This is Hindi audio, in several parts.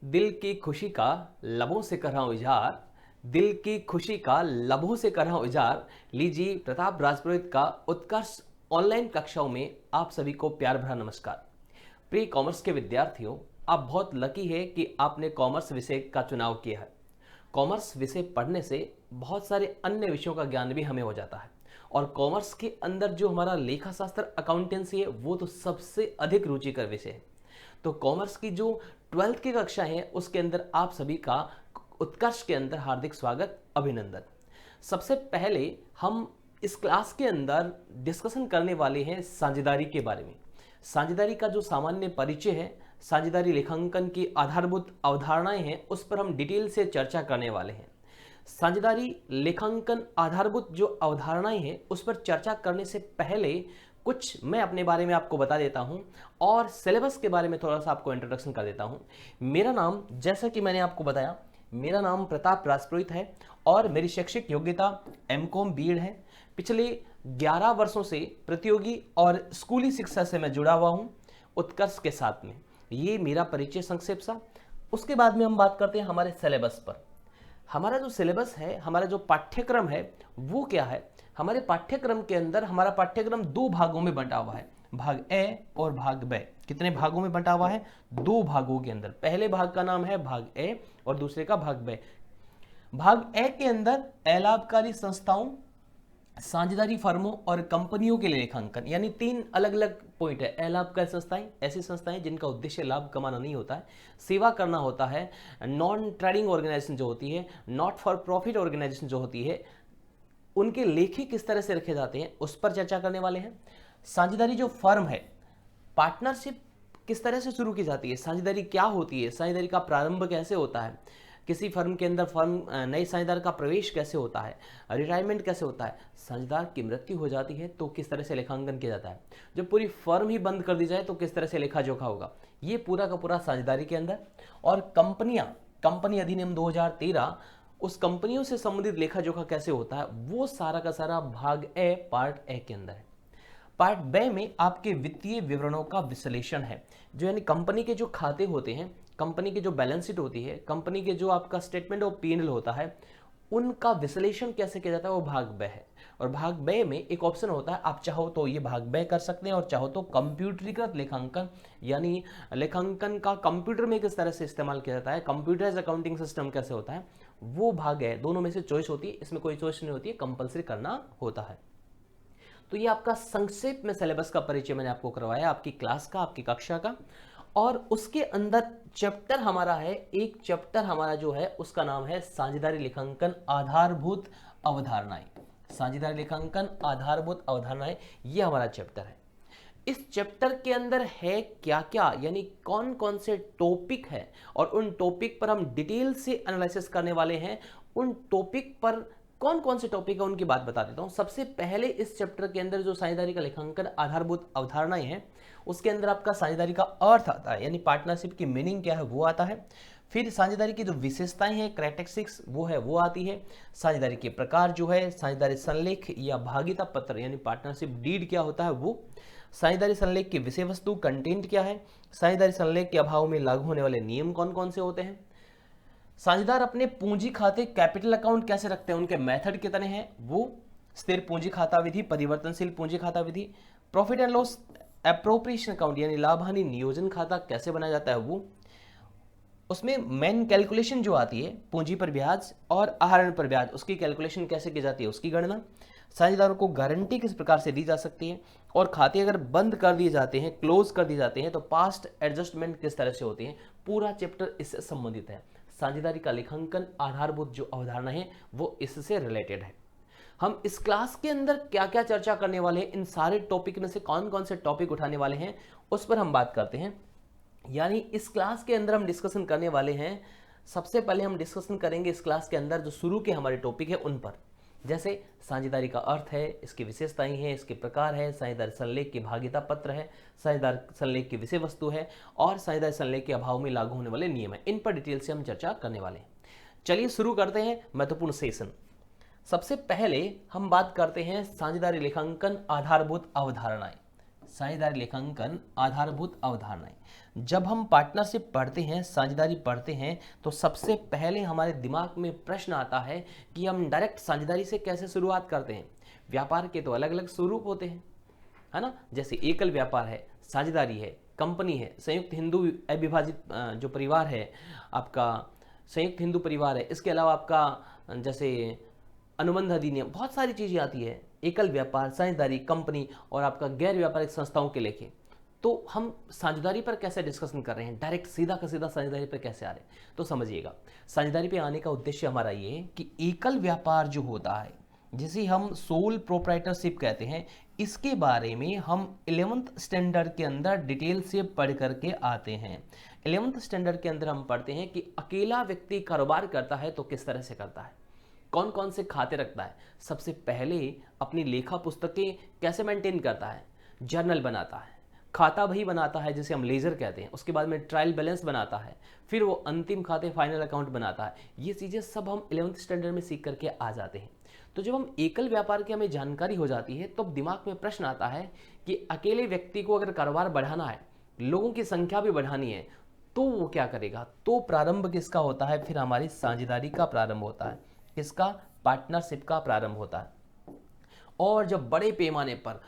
दिल की खुशी का लबों से कर रहा हूं इजहार। दिल की खुशी का लबों से कर रहा हूं इजहार। लीजिए प्रताप राजपुरोहित का उत्कर्ष ऑनलाइन कक्षाओं में आप सभी को प्यार भरा नमस्कार। प्रिय कॉमर्स के विद्यार्थियों, आप बहुत लकी है कि आपने कॉमर्स विषय का चुनाव किया है। कॉमर्स विषय पढ़ने से बहुत सारे अन्य विषयों का ज्ञान भी हमें हो जाता है। और कॉमर्स के अंदर जो हमारा लेखा शास्त्र अकाउंटेंसी है वो तो सबसे अधिक रुचिकर विषय है। तो कॉमर्स की जो 12th की कक्षा है उसके अंदर आप सभी का उत्कर्ष के अंदर हार्दिक स्वागत, अभिनंदन। सबसे पहले हम इस क्लास के अंदर डिस्कशन करने वाले हैं साझेदारी के बारे में। साझेदारी का जो सामान्य परिचय है, साझेदारी लेखांकन की आधारभूत अवधारणाएं हैं, उस पर हम डिटेल से चर्चा करने वाले हैं। साझेदारी लेखांकन आधारभूत जो अवधारणाएं हैं उस पर चर्चा करने से पहले कुछ मैं अपने बारे में आपको बता देता हूं और सिलेबस के बारे में थोड़ा सा आपको इंट्रोडक्शन कर देता हूं। मेरा नाम, जैसा कि मैंने आपको बताया, मेरा नाम प्रताप राजपुरोहित है और मेरी शैक्षिक योग्यता एमकॉम बीएड है। पिछले 11 वर्षों से प्रतियोगी और स्कूली शिक्षा से मैं जुड़ा हुआ हूं उत्कर्ष के साथ में। ये मेरा परिचय संक्षेप सा। उसके बाद में हम बात करते हैं हमारे सिलेबस पर। हमारा जो सिलेबस है, हमारा जो पाठ्यक्रम है वो क्या है। हमारे पाठ्यक्रम के अंदर हमारा पाठ्यक्रम 2 भागों में बंटा हुआ है, भाग ए और भाग ब। कितने भागों में बंटा हुआ है? 2 भागों के अंदर। पहले भाग का नाम है भाग ए और दूसरे का भाग ब। भाग ए के अंदर अलाभकारी संस्थाओं, साझेदारी फर्मों और कंपनियों के लिए लेखांकन, यानी 3 अलग अलग पॉइंट है। अलाभकारी संस्थाएं ऐसी संस्थाएं जिनका उद्देश्य लाभ कमाना नहीं होता है, सेवा करना होता है। नॉन ट्रेडिंग ऑर्गेनाइजेशन जो होती है, नॉट फॉर प्रॉफिट ऑर्गेनाइजेशन जो होती है, उनके लेखे किस तरह से रखे जाते हैं उस पर चर्चा करने वाले हैं। साझेदारी जो फर्म है, पार्टनरशिप किस तरह से शुरू की जाती है, साझेदारी क्या होती है, साझेदारी का प्रारंभ कैसे होता है, किसी फर्म के अंदर फर्म नए साझेदार का प्रवेश कैसे होता है, रिटायरमेंट कैसे होता है, साझेदार की मृत्यु हो जाती है तो किस तरह से लेखांकन किया जाता है, जब पूरी फर्म ही बंद कर दी जाए तो किस तरह से लेखा जोखा होगा, ये पूरा का पूरा साझेदारी के अंदर। और कंपनी अधिनियम 2013, उस कंपनियों से संबंधित लेखा जोखा कैसे होता है, वो सारा का सारा भाग ए, पार्ट ए के अंदर है। पार्ट बे में आपके वित्तीय विवरणों का विश्लेषण है, जो यानी कंपनी के जो खाते होते हैं, कंपनी की जो बैलेंस शीट होती है, कंपनी के जो आपका स्टेटमेंट ऑफ पी&एल होता है, उनका विश्लेषण कैसे किया जाता है, वो भाग बे है। और भाग बे में एक ऑप्शन होता है, आप चाहो तो ये भाग बे कर सकते हैं और चाहो तो कंप्यूटरीकृत लेखांकन, यानी लेखांकन का कंप्यूटर में किस तरह से इस्तेमाल किया जाता है, कंप्यूटराइज अकाउंटिंग सिस्टम कैसे होता है, वो भाग है। दोनों में से चॉइस होती है, इसमें कोई चॉइस नहीं होती है, कंपलसरी करना होता है। तो ये आपका संक्षेप में सिलेबस का परिचय मैंने आपको करवाया, आपकी क्लास का, आपकी कक्षा का। और उसके अंदर चैप्टर हमारा है, एक चैप्टर हमारा जो है उसका नाम है साझेदारी लेखांकन आधारभूत अवधारणाएं। साझेदारी लेखांकन आधारभूत अवधारणाएं, ये हमारा चैप्टर है। इस चैप्टर के अंदर है क्या क्या, यानी कौन कौन से टॉपिक है और उन टॉपिक पर हम डिटेल से एनालिसिस करने वाले हैं। उन टॉपिक पर कौन कौन से टॉपिक है उनकी बात बता देता हूं। सबसे पहले इस चैप्टर के अंदर जो साझेदारी का लेखांकन आधारभूत अवधारणाएं हैं, उसके अंदर आपका साझेदारी का अर्थ आता है, यानी पार्टनरशिप की मीनिंग क्या है वो आता है। फिर साझेदारी की जो विशेषताएं हैं, कैरेक्टरिस्टिक्स वो आती है। साझेदारी के प्रकार जो है, साझेदारी संलेख या भागीता पत्र यानी पार्टनरशिप डीड क्या होता है वो। साझेदारी संलेख की विषय वस्तु, कंटेंट क्या है। साझेदारी संलेख के अभाव में लागू होने वाले नियम कौन कौन से होते हैं। साझेदार अपने पूंजी खाते कैपिटल अकाउंट कैसे रखते हैं, उनके मेथड कितने हैं वो। स्थिर पूंजी खाता विधि, परिवर्तनशील पूंजी खाता विधि। Profit and loss appropriation account यानी लाभ हानि नियोजन खाता कैसे बनाया जाता है वो। उसमें मेन कैलकुलेशन जो आती है, पूंजी पर ब्याज और आहरण पर ब्याज, उसकी कैलकुलेशन कैसे की जाती है, उसकी गणना। साझेदारों को गारंटी किस प्रकार से दी जा सकती है, और खाते अगर बंद कर दिए जाते हैं, क्लोज कर दिए जाते हैं, तो पास्ट एडजस्टमेंट किस तरह से होती है। पूरा चैप्टर इससे संबंधित है। साझेदारी का लेखांकन आधारभूत जो अवधारणा है वो इससे रिलेटेड है। हम इस क्लास के अंदर क्या क्या चर्चा करने वाले हैं, इन सारे टॉपिक में से कौन कौन से टॉपिक उठाने वाले हैं उस पर हम बात करते हैं। यानी इस क्लास के अंदर हम डिस्कशन करने वाले हैं, सबसे पहले हम डिस्कशन करेंगे इस क्लास के अंदर जो शुरू के हमारे टॉपिक है उन पर। जैसे साझेदारी का अर्थ है, इसकी विशेषताएं हैं, इसके प्रकार है, साझेदारी संलेख की भागीता पत्र है, साझेदार संलेख की विषय वस्तु है, और साझेदारी संलेख के अभाव में लागू होने वाले नियम है। इन पर डिटेल से हम चर्चा करने वाले हैं। चलिए शुरू करते हैं महत्वपूर्ण सेशन। सबसे पहले हम बात करते हैं साझेदारी लेखांकन आधारभूत अवधारणाएं। साझेदारी लेखांकन आधारभूत अवधारणाएं। जब हम पार्टनरशिप पढ़ते हैं, साझेदारी पढ़ते हैं, तो सबसे पहले हमारे दिमाग में प्रश्न आता है कि हम डायरेक्ट साझेदारी से कैसे शुरुआत करते हैं। व्यापार के तो अलग अलग स्वरूप होते हैं, है ना, जैसे एकल व्यापार है, साझेदारी है, कंपनी है, संयुक्त हिंदू अविभाजित जो परिवार है आपका, संयुक्त हिंदू परिवार है, इसके अलावा आपका जैसे अनुबंध अधिनियम, बहुत सारी चीज़ें आती है, एकल व्यापार, साझेदारी, कंपनी और आपका गैर व्यापारिक संस्थाओं के लेखे। तो हम साझेदारी पर कैसे डिस्कशन कर रहे हैं, डायरेक्ट सीधा का सीधा साझेदारी पर कैसे आ रहे हैं, तो समझिएगा। साझेदारी पे आने का उद्देश्य हमारा ये है कि एकल व्यापार जो होता है, जिसे हम सोल प्रोप्राइटरशिप कहते हैं, इसके बारे में हम 11th स्टैंडर्ड के अंदर डिटेल से पढ़ करके आते हैं। 11th स्टैंडर्ड के अंदर हम पढ़ते हैं कि अकेला व्यक्ति कारोबार करता है तो किस तरह से करता है, कौन कौन से खाते रखता है, सबसे पहले अपनी लेखा पुस्तकें कैसे मेंटेन करता है, जर्नल बनाता है, खाता बही बनाता है जिसे हम लेजर कहते हैं, उसके बाद में ट्रायल बैलेंस बनाता है, फिर वो अंतिम खाते फाइनल अकाउंट बनाता है। ये चीज़ें सब हम 11th स्टैंडर्ड में सीख करके आ जाते हैं। तो जब हम एकल व्यापार की हमें जानकारी हो जाती है तो दिमाग में प्रश्न आता है कि अकेले व्यक्ति को अगर कारोबार बढ़ाना है, लोगों की संख्या भी बढ़ानी है, तो वो क्या करेगा, तो प्रारंभ किसका होता है, फिर हमारी साझेदारी का प्रारंभ होता है, किसका, पार्टनरशिप का प्रारंभ होता है। और जब बड़े पैमाने पर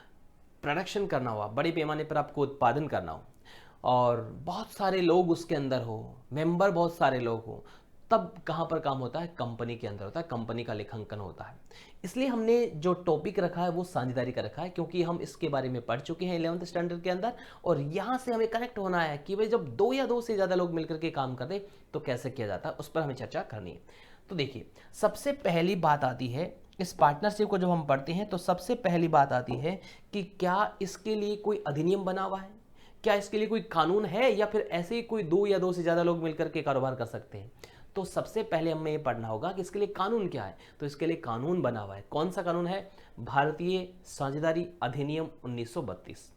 प्रोडक्शन करना हुआ, बड़े पैमाने पर आपको उत्पादन करना हो और बहुत सारे लोग उसके अंदर हो, मेंबर बहुत सारे लोग हो, तब कहाँ पर काम होता है, कंपनी के अंदर होता है, कंपनी का लेखांकन होता है। इसलिए हमने जो टॉपिक रखा है वो साझेदारी का रखा है, क्योंकि हम इसके बारे में पढ़ चुके हैं 11th स्टैंडर्ड के अंदर, और यहाँ से हमें कनेक्ट होना है कि भाई जब दो या दो से ज़्यादा लोग मिलकर के काम करते तो कैसे किया जाता है, उस पर हमें चर्चा करनी है। तो देखिए, सबसे पहली बात आती है, इस पार्टनरशिप को जब हम पढ़ते हैं तो सबसे पहली बात आती है कि क्या इसके लिए कोई अधिनियम बना हुआ है, क्या इसके लिए कोई कानून है, या फिर ऐसे ही कोई दो या दो से ज़्यादा लोग मिलकर के कारोबार कर सकते हैं। तो सबसे पहले हमें ये पढ़ना होगा कि इसके लिए कानून क्या है। तो इसके लिए कानून बना हुआ है। कौन सा कानून है, भारतीय साझेदारी अधिनियम 1932।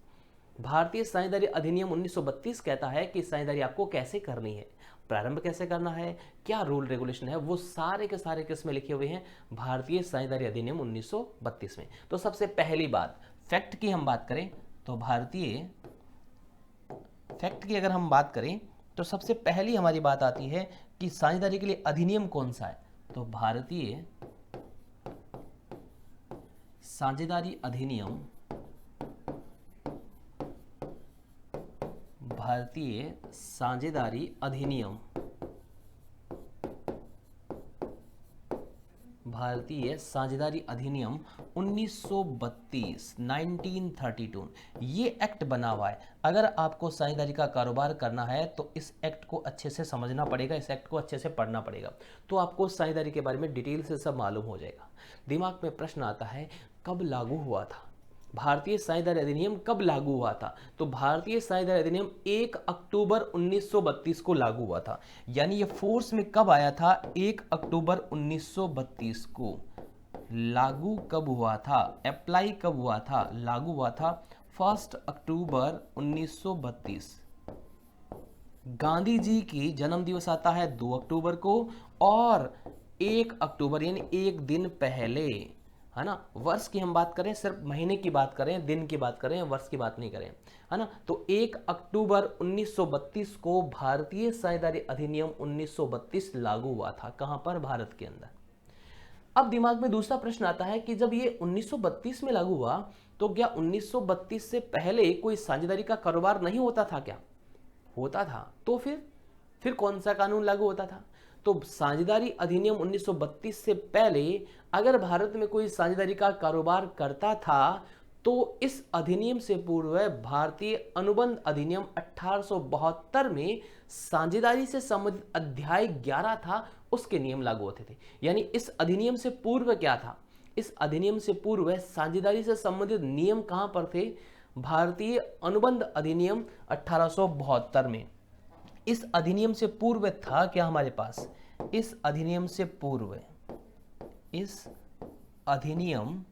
भारतीय साझेदारी अधिनियम 1932 कहता है कि साझेदारी आपको कैसे करनी है, प्रारंभ कैसे करना है, क्या रूल रेगुलेशन है, वो सारे के सारे किस में लिखे हुए हैं, भारतीय साझेदारी अधिनियम 1932 में। तो सबसे पहली बात, फैक्ट की हम बात करें तो भारतीय फैक्ट की अगर हम बात करें तो सबसे पहली हमारी बात आती है कि साझेदारी के लिए अधिनियम कौन सा है। तो भारतीय साझेदारी अधिनियम, भारतीय साझेदारी अधिनियम, भारतीय साझेदारी अधिनियम 1932 1932 ये एक्ट बना हुआ है। अगर आपको साझेदारी का कारोबार करना है तो इस एक्ट को अच्छे से समझना पड़ेगा, इस एक्ट को अच्छे से पढ़ना पड़ेगा, तो आपको साझेदारी के बारे में डिटेल से सब मालूम हो जाएगा। दिमाग में प्रश्न आता है कब लागू हुआ था, भारतीय साझेदारी अधिनियम कब लागू हुआ था। तो भारतीय साझेदारी अधिनियम 1 अक्टूबर 1932 को लागू हुआ था। यानी ये फोर्स में कब आया था, 1 अक्टूबर 1932 को। लागू कब हुआ था, अप्लाई कब हुआ था, लागू हुआ था 1 अक्टूबर 1932। गांधी जी की जन्म दिवस आता है 2 अक्टूबर को, और 1 अक्टूबर यानी एक दिन पहले, है ना। वर्ष की हम बात करें, सिर्फ महीने की बात करें, दिन की बात करें, वर्ष की बात नहीं करें, है ना। तो 1 अक्टूबर 1932 को भारतीय साझेदारी अधिनियम 1932 लागू हुआ था। कहां पर, भारत के अंदर। अब दिमाग में दूसरा प्रश्न आता है कि जब ये 1932 में लागू हुआ तो क्या 1932 से पहले कोई साझेदारी का कारोबार नहीं होता था क्या, होता था। तो फिर कौन सा कानून लागू होता था। तो साझेदारी अधिनियम 1932 से पहले अगर भारत में कोई साझेदारी का कारोबार करता था तो इस अधिनियम से पूर्व भारतीय अनुबंध अधिनियम 1872 में साझेदारी से संबंधित अध्याय 11 था, उसके नियम लागू होते थे। यानी इस अधिनियम से पूर्व क्या था, इस अधिनियम से पूर्व साझेदारी से संबंधित नियम कहां पर थे, भारतीय अनुबंध अधिनियम 1872 में। इस अधिनियम से पूर्व था क्या हमारे पास, इस अधिनियम से पूर्व, इस अधिनियम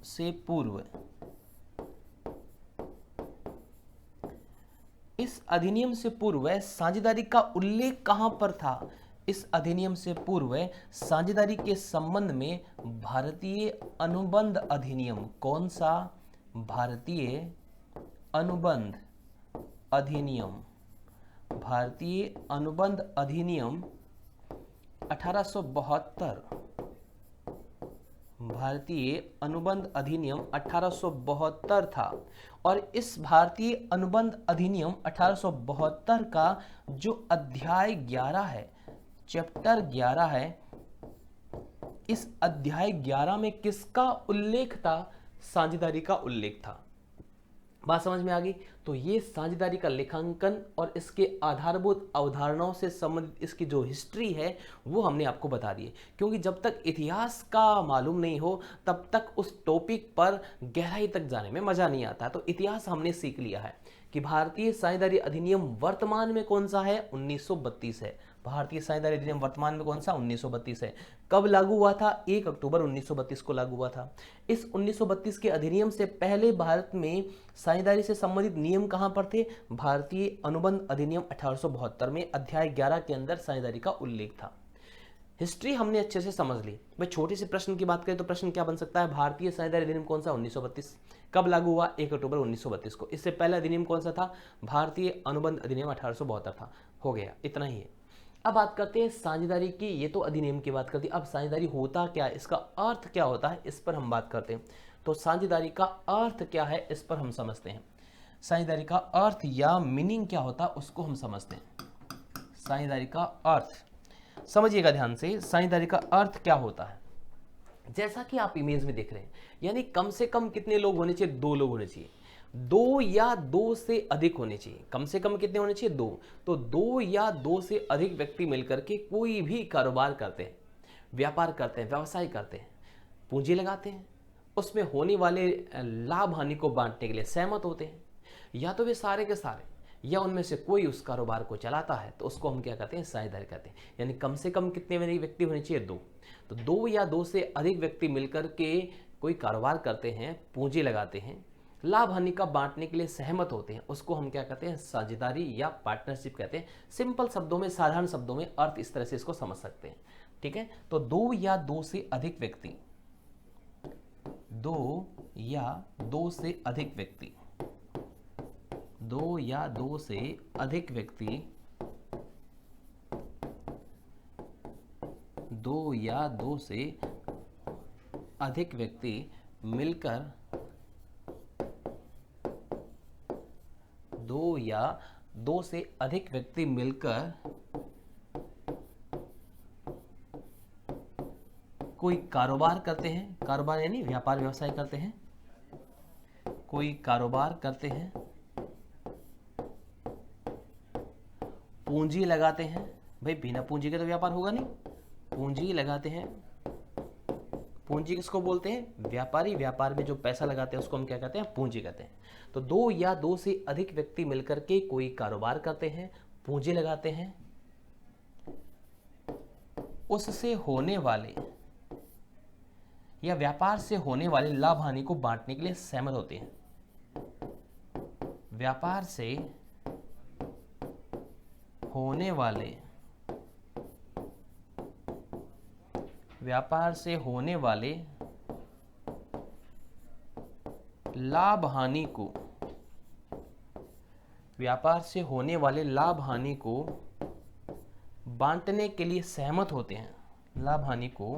से पूर्व, इस अधिनियम से पूर्व साझेदारी का उल्लेख कहां पर था, इस अधिनियम से पूर्व साझेदारी के संबंध में भारतीय अनुबंध अधिनियम कौन सा? भारतीय अनुबंध अधिनियम, भारतीय अनुबंध अधिनियम 1872, भारतीय अनुबंध अधिनियम 1872 था। और इस भारतीय अनुबंध अधिनियम 1872 का जो अध्याय 11 है, चैप्टर 11 है, इस अध्याय 11 में किसका उल्लेख था? साझेदारी का उल्लेख था। बात समझ में आ गई? तो ये साझेदारी का लेखांकन और इसके आधारभूत अवधारणाओं से संबंधित इसकी जो हिस्ट्री है वो हमने आपको बता दी है, क्योंकि जब तक इतिहास का मालूम नहीं हो तब तक उस टॉपिक पर गहराई तक जाने में मजा नहीं आता। तो इतिहास हमने सीख लिया है कि भारतीय साझेदारी अधिनियम वर्तमान में कौन सा है? 1932 है। भारतीय साझेदारी अधिनियम वर्तमान में कौन सा? 1932 है। कब लागू हुआ था? 1 अक्टूबर 1932 को लागू हुआ था। इस 1932 के अधिनियम से पहले भारत में साझेदारी से संबंधित नियम कहां पर थे? भारतीय अनुबंध अधिनियम 1872 में अध्याय 11 के अंदर साझेदारी का उल्लेख था। हिस्ट्री हमने अच्छे से समझ ली। मैं छोटे से प्रश्न की बात करें तो प्रश्न क्या बन सकता है? भारतीय साझेदारी अधिनियम कौन सा? 1932। कब लागू हुआ? 1 अक्टूबर 1932 को। इससे पहला अधिनियम कौन सा था? भारतीय अनुबंध अधिनियम 1872 था। हो गया, इतना ही है। अब बात करते हैं साझेदारी की। ये तो अधिनियम की बात करती है। अब साझेदारी होता क्या है, इसका अर्थ क्या होता है, इस पर हम बात करते हैं। तो साझेदारी का अर्थ क्या है, इस पर हम समझते हैं। साझेदारी का अर्थ या मीनिंग क्या होता है उसको हम समझते हैं। साझेदारी का अर्थ समझिएगा ध्यान से। साझेदारी का अर्थ क्या होता है? जैसा कि आप इमेज में देख रहे हैं, यानी कम से कम कितने लोग होने चाहिए? 2 लोग होने चाहिए। 2 या 2 से अधिक होने चाहिए। कम से कम कितने होने चाहिए? 2। तो 2 या 2 से अधिक व्यक्ति मिलकर के कोई भी कारोबार करते हैं, व्यापार करते हैं, व्यवसाय करते हैं, पूंजी लगाते हैं, उसमें होने वाले लाभ हानि को बांटने के लिए सहमत होते हैं। या तो वे सारे के सारे या उनमें से कोई उस कारोबार को चलाता है, तो उसको हम क्या कहते हैं? साझेदारी कहते हैं। यानी कम से कम कितने व्यक्ति होने चाहिए? 2। तो 2 या 2 से अधिक व्यक्ति मिलकर के कोई कारोबार करते हैं, पूंजी लगाते हैं, लाभ हानि का बांटने के लिए सहमत होते हैं, उसको हम क्या कहते हैं? साझेदारी या पार्टनरशिप कहते हैं। सिंपल शब्दों में, साधारण शब्दों में अर्थ इस तरह से इसको समझ सकते हैं। ठीक है, तो 2 या 2 से अधिक व्यक्ति, 2 या 2 से अधिक व्यक्ति, 2 या 2 से अधिक व्यक्ति, 2 या 2 से अधिक व्यक्ति मिलकर, 2 या 2 से अधिक व्यक्ति मिलकर कोई कारोबार करते हैं। कारोबार यानी व्यापार व्यवसाय करते हैं। कोई कारोबार करते हैं, पूंजी लगाते हैं। भाई बिना पूंजी के तो व्यापार होगा नहीं। पूंजी लगाते हैं। पूंजी किसको बोलते हैं? व्यापारी। व्यापार में जो पैसा लगाते हैं उसको हम क्या कहते हैं? पूंजी कहते हैं। तो 2 या 2 से अधिक व्यक्ति मिलकर के कोई कारोबार करते हैं, पूंजी लगाते हैं, उससे होने वाले या व्यापार से होने वाले लाभ हानि को बांटने के लिए सहमत होते हैं। व्यापार से होने वाले, व्यापार से होने वाले लाभ हानि को, व्यापार से होने वाले लाभ हानि को बांटने के लिए सहमत होते हैं। लाभ हानि को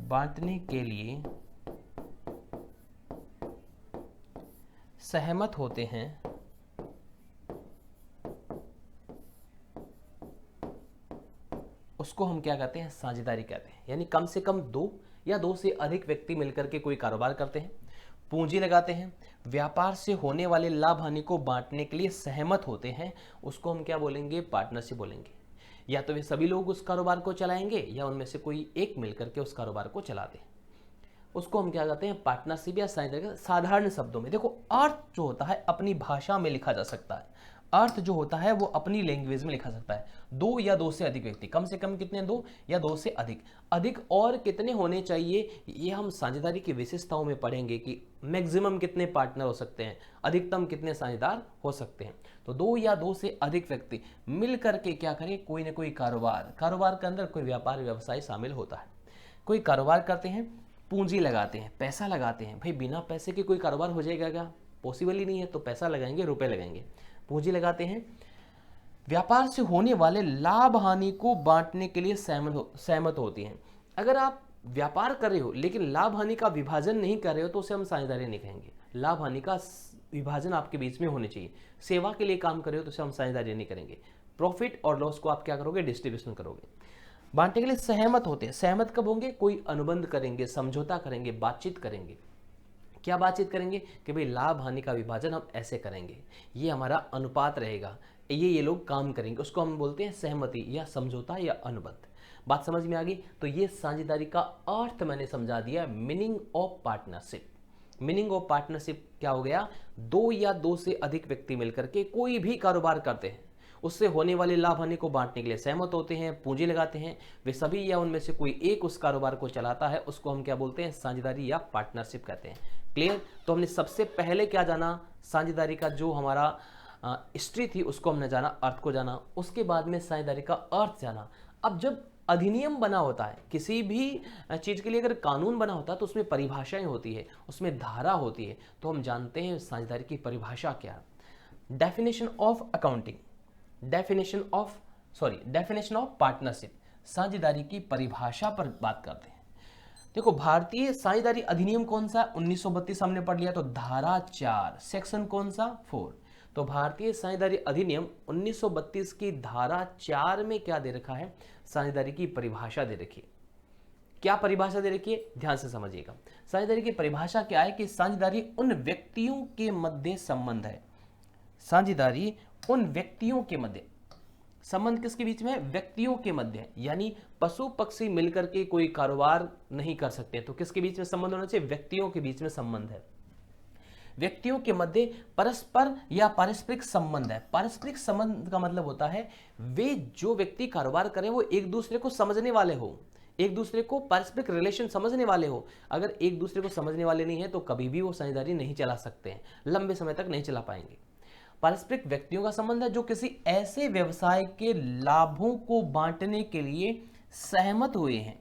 बांटने के लिए सहमत होते हैं। उसको हम क्या कहते हैं? साझेदारी कहते हैं। यानी कम से कम 2 या 2 से अधिक व्यक्ति मिलकर के कोई कारोबार करते हैं, पूंजी लगाते हैं, व्यापार से होने वाले लाभ हानि को बांटने के लिए सहमत होते हैं, उसको हम क्या बोलेंगे? पार्टनरशिप बोलेंगे। या तो वे सभी लोग उस कारोबार को चलाएंगे या उनमें से कोई एक मिलकर के उस कारोबार को चलाते हैं, उसको हम क्या कहते हैं? पार्टनरशिप या साझेदारी। साधारण शब्दों में देखो, अर्थ जो होता है अपनी भाषा में लिखा जा सकता है। अर्थ जो होता है वो अपनी लैंग्वेज में लिखा सकता है। दो या दो से अधिक व्यक्ति, कम से कम कितने, दो या दो से अधिक, अधिक और कितने होने चाहिए, ये हम साझेदारी की विशेषताओं में पढ़ेंगे कि मैक्सिमम कितने पार्टनर हो सकते हैं, अधिकतम कितने साझेदार हो सकते हैं। तो दो या दो से अधिक व्यक्ति मिल करके क्या करें, कोई ना कोई कारोबार, कारोबार के अंदर कोई व्यापार व्यवसाय शामिल होता है। कोई कारोबार करते हैं, पूंजी लगाते हैं, पैसा लगाते हैं। भाई बिना पैसे के कोई कारोबार हो जाएगा क्या, पॉसिबल ही नहीं है। तो पैसा लगाएंगे, रुपए लगाएंगे, पूंजी लगाते हैं, व्यापार से होने वाले लाभ हानि को बांटने के लिए सहमत होती हैं। अगर आप व्यापार कर रहे हो लेकिन लाभ हानि का विभाजन नहीं कर रहे हो तो उसे हम साझेदारी नहीं कहेंगे। लाभ हानि का विभाजन आपके बीच में होने चाहिए। सेवा के लिए काम कर रहे हो तो उसे हम साझेदारी नहीं करेंगे। प्रॉफिट और लॉस को आप क्या करोगे, डिस्ट्रीब्यूशन करोगे। बांटने के लिए सहमत होते हैं। सहमत कब होंगे, कोई अनुबंध करेंगे, समझौता करेंगे, बातचीत करेंगे। क्या बातचीत करेंगे कि भाई लाभ हानि का विभाजन हम ऐसे करेंगे, ये हमारा अनुपात रहेगा, ये लोग काम करेंगे, उसको हम बोलते हैं सहमति या समझौता या अनुबंध। बात समझ में आ गई। तो ये साझेदारी का अर्थ मैंने समझा दिया, meaning of partnership. Meaning of partnership क्या हो गया, दो या दो से अधिक व्यक्ति मिलकर के कोई भी कारोबार करते हैं, उससे होने वाले लाभ हानि को बांटने के लिए सहमत होते हैं, पूंजी लगाते हैं, वे सभी या उनमें से कोई एक उस कारोबार को चलाता है, उसको हम क्या बोलते हैं, साझेदारी या पार्टनरशिप कहते हैं। क्लियर। तो हमने सबसे पहले क्या जाना, साझेदारी का जो हमारा हिस्ट्री थी उसको हमने जाना, अर्थ को जाना, उसके बाद में साझेदारी का अर्थ जाना। अब जब अधिनियम बना होता है, किसी भी चीज़ के लिए अगर कानून बना होता है तो उसमें परिभाषाएं होती है, उसमें धारा होती है। तो हम जानते हैं साझेदारी की परिभाषा क्या है। Definition of accounting, definition of partnership, साझेदारी की परिभाषा पर बात करते हैं। देखो भारतीय साझेदारी अधिनियम कौन सा, 1932 हमने पढ़ लिया, तो धारा 4 सेक्शन कौन सा, 4। तो भारतीय साझेदारी अधिनियम 1932 की धारा 4 में क्या दे रखा है, साझेदारी की परिभाषा दे रखी है। क्या परिभाषा दे रखी है, ध्यान से समझिएगा। साझेदारी की परिभाषा क्या है कि साझेदारी उन व्यक्तियों के मध्य संबंध है। साझेदारी उन व्यक्तियों के मध्य, संबंध किसके बीच में, व्यक्तियों के मध्य, यानी पशु पक्षी मिलकर के कोई कारोबार नहीं कर सकते, तो किसके बीच में संबंध होना चाहिए, व्यक्तियों के बीच में संबंध है। व्यक्तियों के मध्य परस्पर या पारस्परिक संबंध है। पारस्परिक संबंध का मतलब होता है वे जो व्यक्ति कारोबार करें वो एक दूसरे को समझने वाले हो, एक दूसरे को पारस्परिक रिलेशन समझने वाले हो। अगर एक दूसरे को समझने वाले नहीं है तो कभी भी वो साझेदारी नहीं चला सकते हैं, लंबे समय तक नहीं चला पाएंगे। पारस्परिक व्यक्तियों का संबंध है जो किसी ऐसे व्यवसाय के लाभों को बांटने के लिए सहमत हुए हैं।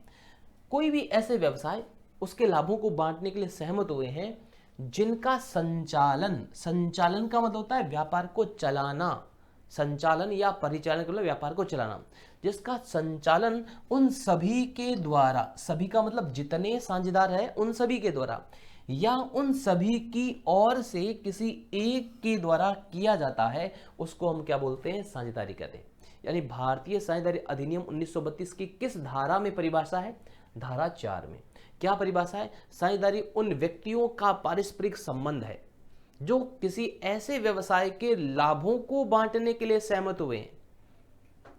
कोई भी ऐसे व्यवसाय उसके लाभों को बांटने के लिए सहमत हुए हैं जिनका संचालन, संचालन का मतलब होता है व्यापार को चलाना, संचालन या परिचालन के लिए व्यापार को चलाना, जिसका संचालन उन सभी के द्वारा, सभी का मतलब जितने साझेदार हैं उन सभी के द्वारा या उन सभी की ओर से किसी एक के द्वारा किया जाता है, उसको हम क्या बोलते हैं, साझेदारी कहते हैं। यानी भारतीय साझेदारी अधिनियम 1932 की किस धारा में परिभाषा है, धारा 4 में। क्या परिभाषा है, साझेदारी उन व्यक्तियों का पारस्परिक संबंध है जो किसी ऐसे व्यवसाय के लाभों को बांटने के लिए सहमत हुए हैं,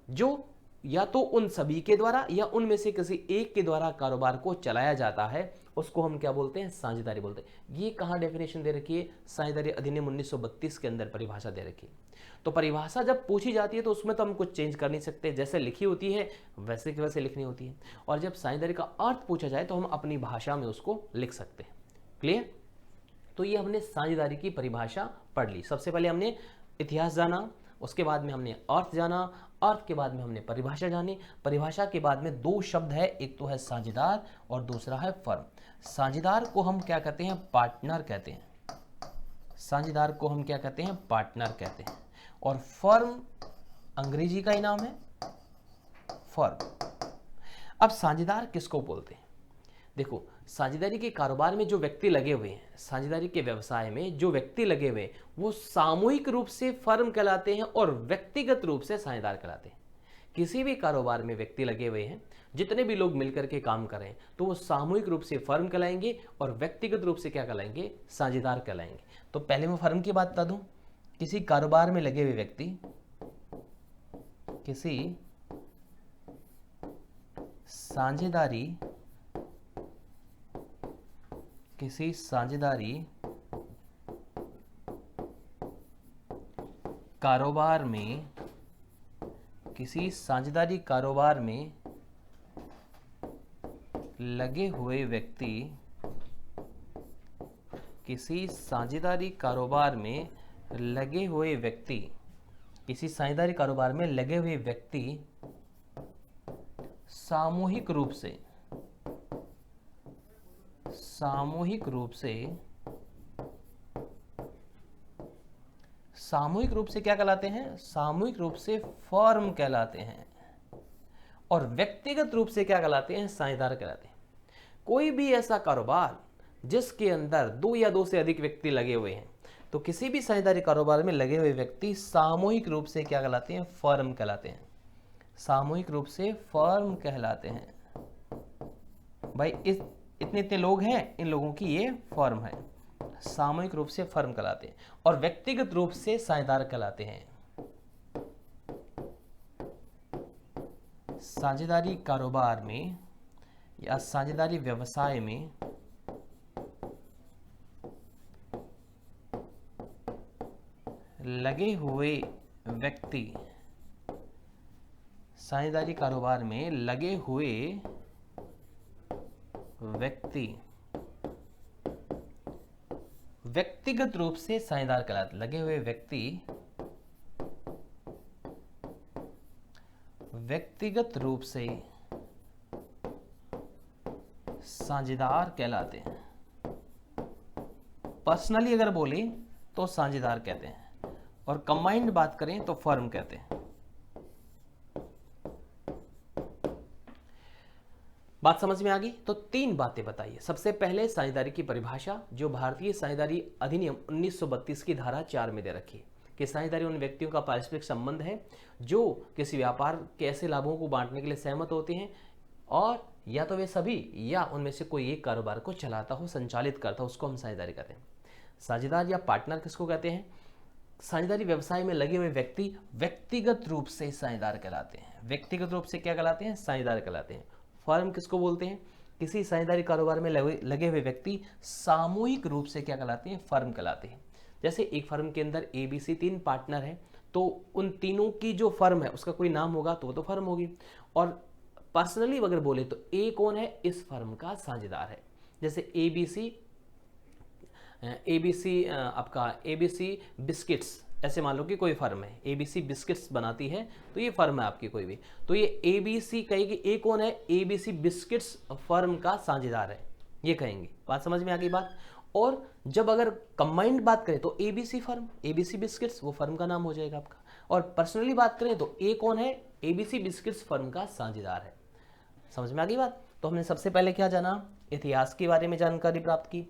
जो या तो उन सभी के द्वारा या उनमें से किसी एक के द्वारा कारोबार को चलाया जाता है, उसको हम क्या बोलते हैं, साझेदारी बोलते हैं। ये कहाँ डेफिनेशन दे रखी है, साझेदारी अधिनियम 1932 के अंदर परिभाषा दे रखी है। तो परिभाषा जब पूछी जाती है तो उसमें तो हम कुछ चेंज कर नहीं सकते, जैसे लिखी होती है वैसे की वैसे लिखनी होती है। और जब साझेदारी का अर्थ पूछा जाए तो हम अपनी भाषा में उसको लिख सकते हैं। क्लियर। तो ये हमने साझेदारी की परिभाषा पढ़ ली। सबसे पहले हमने इतिहास जाना, उसके बाद में हमने अर्थ जाना, अर्थ के बाद में हमने परिभाषा जानी, परिभाषा के बाद में दो शब्द है, एक तो है साझेदार और दूसरा है फर्म। साझेदार को हम क्या कहते हैं, पार्टनर कहते हैं। साझेदार को हम क्या कहते हैं, पार्टनर कहते हैं। और फर्म अंग्रेजी का ही नाम है, फर्म। अब साझेदार किसको बोलते हैं, देखो साझेदारी के कारोबार में जो व्यक्ति लगे हुए हैं, साझेदारी के व्यवसाय में जो व्यक्ति लगे हुए हैं वो सामूहिक रूप से फर्म कहलाते हैं और व्यक्तिगत रूप से साझेदार कहलाते हैं। किसी भी कारोबार में व्यक्ति लगे हुए हैं, जितने भी लोग मिलकर के काम करें तो वो सामूहिक रूप से फर्म कहलाएंगे और व्यक्तिगत रूप से क्या कहलाएंगे, साझेदार कहलाएंगे। तो पहले मैं फर्म की बात बता दूं, किसी कारोबार में लगे हुए व्यक्ति किसी साझेदारी कारोबार में, किसी साझेदारी कारोबार में लगे हुए व्यक्ति, किसी साझेदारी कारोबार में लगे हुए व्यक्ति, किसी साझेदारी कारोबार में लगे हुए व्यक्ति सामूहिक रूप से, सामूहिक रूप से क्या कहलाते हैं? सामूहिक रूप से फर्म कहलाते हैं। और व्यक्तिगत रूप से क्या कहलाते हैं? साझेदार कहलाते हैं। कोई भी ऐसा कारोबार जिसके अंदर दो या दो से अधिक व्यक्ति लगे हुए हैं, तो किसी भी साझेदारी कारोबार में लगे हुए व्यक्ति सामूहिक रूप से क्या कहलाते हैं? फर्म कहलाते हैं। सामूहिक रूप से फर्म कहलाते हैं। भाई इतने इतने लोग हैं, इन लोगों की ये फर्म है। सामूहिक रूप से फर्म कहलाते हैं। और व्यक्तिगत रूप से साझेदार कहलाते हैं। साझेदारी कारोबार में या साझेदारी व्यवसाय में लगे हुए व्यक्ति, साझेदारी कारोबार में लगे हुए व्यक्ति व्यक्तिगत रूप से साझेदार कहलाते। लगे हुए व्यक्ति व्यक्तिगत रूप से साझेदार कहलाते हैं। पर्सनली अगर बोले तो साझेदार कहते हैं, और कंबाइंड बात करें तो फर्म कहते हैं। बात समझ में आ गई? तो तीन बातें बताइए। सबसे पहले साझेदारी की परिभाषा, जो भारतीय साझेदारी अधिनियम 1932 की धारा 4 में दे रखी है कि साझेदारी उन व्यक्तियों का पारस्परिक संबंध है जो किसी व्यापार के ऐसे लाभों को बांटने के लिए सहमत होते हैं, और या तो वे सभी या उनमें से कोई एक कारोबार को चलाता हो, संचालित करता हो, उसको हम साझेदारी कहते हैं। साझेदार या पार्टनर किसको कहते हैं? साझेदारी व्यवसाय में लगे हुए व्यक्ति व्यक्तिगत रूप से साझेदार कहलाते हैं। व्यक्तिगत रूप से क्या कहलाते हैं? साझेदार कहलाते हैं। फर्म किसको बोलते हैं? किसी साझेदारी कारोबार में लगे हुए व्यक्ति सामूहिक रूप से क्या कहलाते हैं? फर्म कहलाते हैं। जैसे एक फर्म के अंदर ABC 3 पार्टनर है, तो उन तीनों की जो फर्म है उसका कोई नाम होगा तो वो तो फर्म होगी। और पर्सनली अगर बोले तो A कौन है? इस फर्म का साझेदार है। जैसे ABC बिस्किट्स, ऐसे मान लो कि कोई फर्म है ABC बिस्किट्स बनाती है, तो ये फर्म है आपकी कोई भी, तो ये ABC कहेगी A कौन है? ABC बिस्किट्स फर्म का साझेदार है, ये कहेंगे। बात समझ में आ गई बात? और जब अगर कंबाइंड बात करें तो ABC फर्म, ABC बिस्किट्स वो फर्म का नाम हो जाएगा आपका। और पर्सनली बात करें तो A कौन है? ABC बिस्किट्स फर्म का साझेदार है। समझ में आ गई बात? तो हमने सबसे पहले क्या जाना? इतिहास के बारे में जानकारी प्राप्त की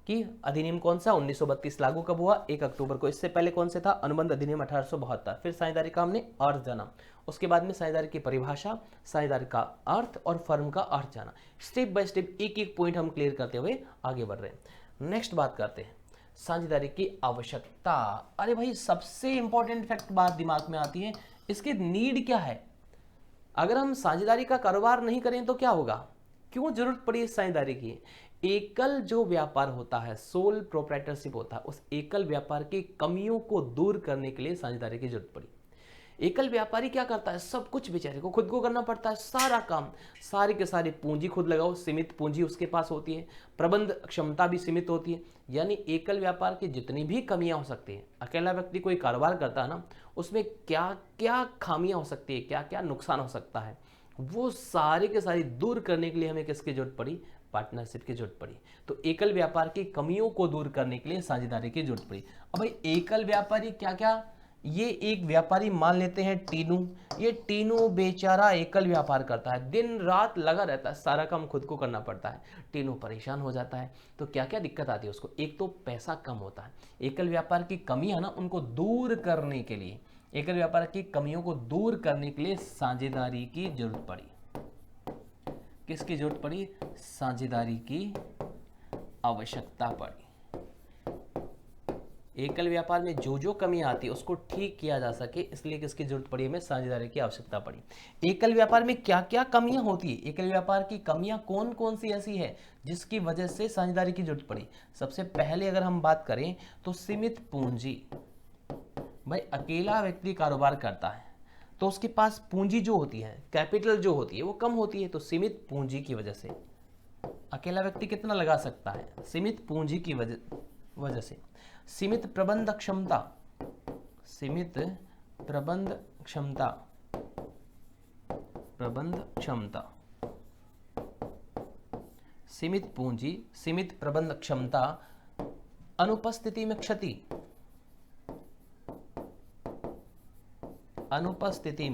कि अधिनियम कौन सा 1932 लागू कब हुआ? 1 अक्टूबर को। इससे पहले कौन से था? अनुबंध अधिनियम 1872। फिर साझेदारी का हमने अर्थ जाना, उसके बाद में साझेदारी की परिभाषा, साझेदारी का अर्थ और फर्म का अर्थ जाना। स्टेप बाय स्टेप एक एक पॉइंट हम क्लियर करते हुए आगे बढ़ रहे हैं। नेक्स्ट बात करते हैं साझेदारी की आवश्यकता। अरे भाई, सबसे इंपॉर्टेंट फैक्ट बात दिमाग में आती है, इसकी नीड क्या है? अगर हम साझेदारी का कारोबार नहीं करें तो क्या होगा? क्यों जरूरत पड़ी इस साझेदारी की? एकल जो व्यापार होता है, सोल प्रोप्राइटरशिप होता है, उस एकल व्यापार की कमियों को दूर करने के लिए साझेदारी की जरूरत पड़ी। एकल व्यापारी क्या करता है? सब कुछ बेचारे को खुद को करना पड़ता है, सारा काम, सारी के सारी पूंजी खुद लगाओ, सीमित पूंजी उसके पास होती है, प्रबंध क्षमता भी सीमित होती है। यानी एकल व्यापार की जितनी भी कमियां हो सकती हैं, अकेला व्यक्ति कोई कारोबार करता है ना, उसमें क्या क्या खामियां हो सकती है, क्या क्या नुकसान हो सकता है, वो सारी के सारी दूर करने के लिए हमें किसकी जरूरत पड़ी? पार्टनरशिप की जरूरत पड़ी। तो एकल व्यापार की कमियों को दूर करने के लिए साझेदारी की जरूरत पड़ी। अब भाई एकल व्यापारी क्या क्या? ये एक व्यापारी मान लेते हैं टीनू, ये टीनू बेचारा एकल व्यापार करता है, दिन रात लगा रहता है, सारा काम खुद को करना पड़ता है। टीनू परेशान हो जाता है, तो क्या क्या दिक्कत आती है उसको? एक तो पैसा कम होता है। एकल व्यापार की कमियां ना, उनको दूर करने के लिए, एकल व्यापार की कमियों को दूर करने के लिए साझेदारी की जरूरत पड़ी। किसकी जरूरत पड़ी? साझेदारी की आवश्यकता पड़ी। एकल व्यापार में जो जो कमियां आती है उसको ठीक किया जा सके, इसलिए किसकी जरूरत पड़ी? हमें साझेदारी की आवश्यकता पड़ी। एकल व्यापार में क्या क्या कमियां होती है? एकल व्यापार की कमियां कौन कौन सी ऐसी है जिसकी वजह से साझेदारी की जरूरत पड़ी? सबसे पहले अगर हम बात करें तो सीमित पूंजी, भाई अकेला व्यक्ति कारोबार करता है तो उसके पास पूंजी जो होती है, कैपिटल जो होती है वो कम होती है, तो सीमित पूंजी की वजह से अकेला व्यक्ति कितना लगा सकता है, सीमित पूंजी की वजह से सीमित प्रबंध क्षमता, सीमित प्रबंध क्षमता, सीमित पूंजी, सीमित प्रबंध क्षमता, अनुपस्थिति में क्षति, अनुपस्थिति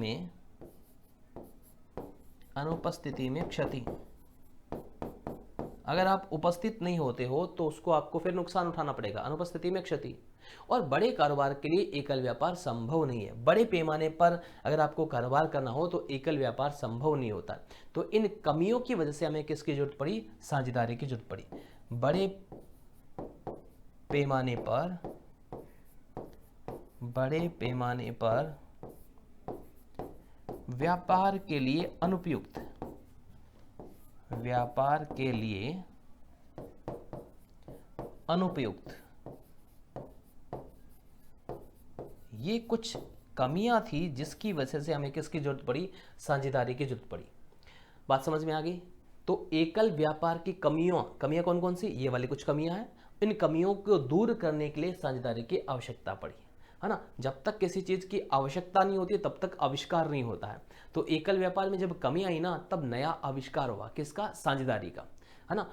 में क्षति। अगर आप उपस्थित नहीं होते हो तो उसको आपको फिर नुकसान उठाना पड़ेगा, अनुपस्थिति में क्षति। और बड़े कारोबार के लिए एकल व्यापार संभव नहीं है। बड़े पैमाने पर अगर आपको कारोबार करना हो तो एकल व्यापार संभव नहीं होता। तो इन कमियों की वजह से हमें किसकी जरूरत पड़ी, साझेदारी की जरूरत पड़ी। बड़े पैमाने पर व्यापार के लिए अनुपयुक्त, व्यापार के लिए अनुपयुक्त, ये कुछ कमियां थी जिसकी वजह से हमें किसकी जरूरत पड़ी, साझेदारी की जरूरत पड़ी। बात समझ में आ गई। तो एकल व्यापार की कमियां कौन कौन सी, ये वाली कुछ कमियां हैं। इन कमियों को दूर करने के लिए साझेदारी की आवश्यकता पड़ी, है ना। जब तक किसी चीज की आवश्यकता नहीं होती तब तक आविष्कार नहीं होता है। तो एकल व्यापार में जब कमी आई ना तब नया आविष्कार हुआ, किसका, साझेदारी का, है ना।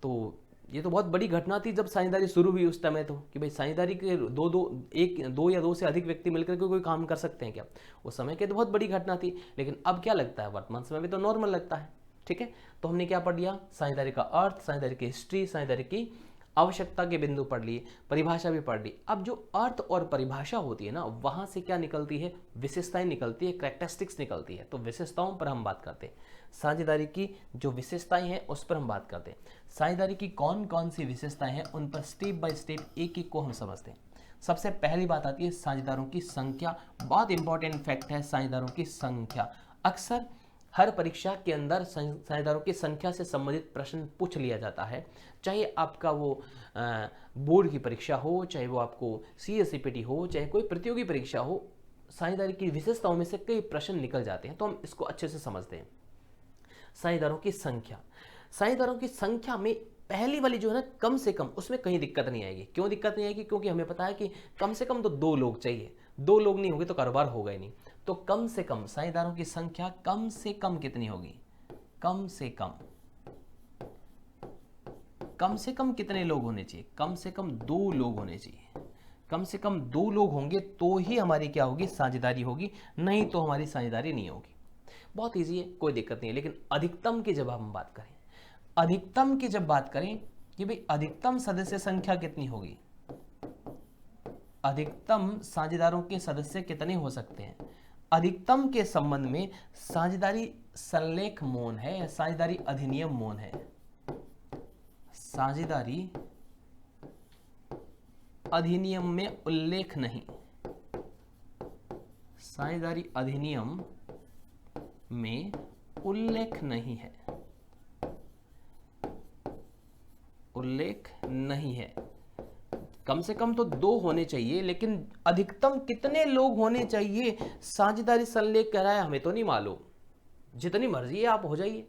तो ये तो बहुत बड़ी घटना थी जब साझेदारी शुरू हुई उस समय, तो कि भाई साझेदारी के दो या दो से अधिक व्यक्ति मिलकर के कोई काम कर सकते हैं क्या, उस समय की तो बहुत बड़ी घटना थी। लेकिन अब क्या लगता है, वर्तमान समय में तो नॉर्मल लगता है। ठीक है, तो हमने क्या पढ़ लिया, साझेदारी का अर्थ, साझेदारी की हिस्ट्री, साझेदारी की आवश्यकता के बिंदु पढ़ लिए, परिभाषा भी पढ़ ली। अब जो अर्थ और परिभाषा होती है ना, वहां से क्या निकलती है, विशेषताएं निकलती है, कैरेक्टरिस्टिक्स निकलती है। तो विशेषताओं पर हम बात करते हैं, साझेदारी की जो विशेषताएं हैं उस पर हम बात करते हैं। साझेदारी की कौन कौन सी विशेषताएं हैं उन पर स्टेप बाय स्टेप एक एक को हम समझते हैं। सबसे पहली बात आती है साझेदारों की संख्या। बहुत इंपॉर्टेंट फैक्ट है साझेदारों की संख्या। अक्सर हर परीक्षा के अंदर साझेदारों की संख्या से संबंधित प्रश्न पूछ लिया जाता है, चाहे आपका वो बोर्ड की परीक्षा हो, चाहे वो आपको CSCPT हो, चाहे कोई प्रतियोगी परीक्षा हो। साझेदारी की विशेषताओं में से कई प्रश्न निकल जाते हैं, तो हम इसको अच्छे से समझते हैं। साझेदारों की संख्या, साझेदारों की संख्या में पहली वाली जो है ना, कम से कम, उसमें कहीं दिक्कत नहीं आएगी। क्यों दिक्कत नहीं आएगी, क्योंकि हमें पता है कि कम से कम तो 2 लोग चाहिए, 2 लोग नहीं होंगे तो कारोबार होगा ही नहीं। तो कम से कम साझेदारों की संख्या कम से कम कितनी होगी, कम से कम कितने लोग होने चाहिए, कम से कम 2 लोग होने चाहिए। कम से कम 2 लोग होंगे तो ही हमारी क्या होगी, साझेदारी होगी, नहीं तो हमारी साझेदारी नहीं होगी। बहुत ईजी है, कोई दिक्कत नहीं है। लेकिन अधिकतम की जब हम बात करें, अधिकतम की जब बात करें कि भाई अधिकतम सदस्य संख्या कितनी होगी, अधिकतम साझेदारों के सदस्य कितने हो सकते हैं, अधिकतम के संबंध में साझेदारी संलेख मौन है या साझेदारी अधिनियम मौन है। साझेदारी अधिनियम में उल्लेख नहीं, साझेदारी अधिनियम में उल्लेख नहीं है, उल्लेख नहीं है। कम से कम तो 2 होने चाहिए, लेकिन अधिकतम कितने लोग होने चाहिए साझेदारी संलेख कह रहा है, हमें तो नहीं मालूम। जितनी मर्जी है आप हो जाइए,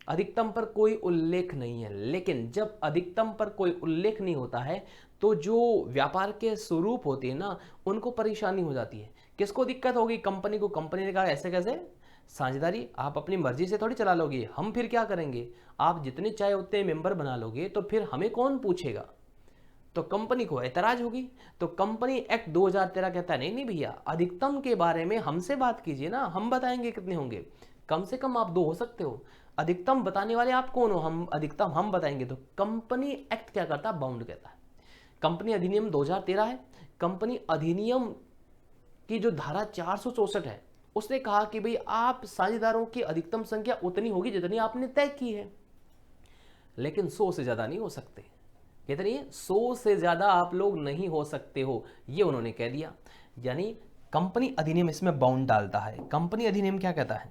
अधिकतम पर कोई उल्लेख नहीं है। लेकिन जब अधिकतम पर कोई उल्लेख नहीं होता है तो जो व्यापार के स्वरूप होते हैं ना, उनको परेशानी हो जाती है। किसको दिक्कत होगी, कंपनी को। कंपनी ने कहा ऐसे कैसे, साझेदारी आप अपनी मर्जी से थोड़ी चला लोगे, हम फिर क्या करेंगे, आप जितने चाहे उतने मेंबर बना लोगे तो फिर हमें कौन पूछेगा। तो कंपनी को ऐतराज होगी। तो कंपनी एक्ट 2013 कहता है नहीं नहीं भैया, अधिकतम के बारे में हमसे बात कीजिए ना, हम बताएंगे कितने होंगे। कम से कम आप 2 हो सकते हो, अधिकतम बताने वाले आप कौन हो, हम अधिकतम हम बताएंगे। तो कंपनी एक्ट क्या करता है, बाउंड कहता है। कंपनी अधिनियम 2013 है। कंपनी अधिनियम की जो धारा 464 है, उसने कहा कि भाई आप साझेदारों की अधिकतम संख्या उतनी होगी जितनी आपने तय की है, लेकिन 100 से ज्यादा नहीं हो सकते। कितनी, 100 से ज्यादा आप लोग नहीं हो सकते हो, ये उन्होंने कह दिया। यानी कंपनी अधिनियम इसमें बाउंड डालता है। कंपनी अधिनियम क्या कहता है,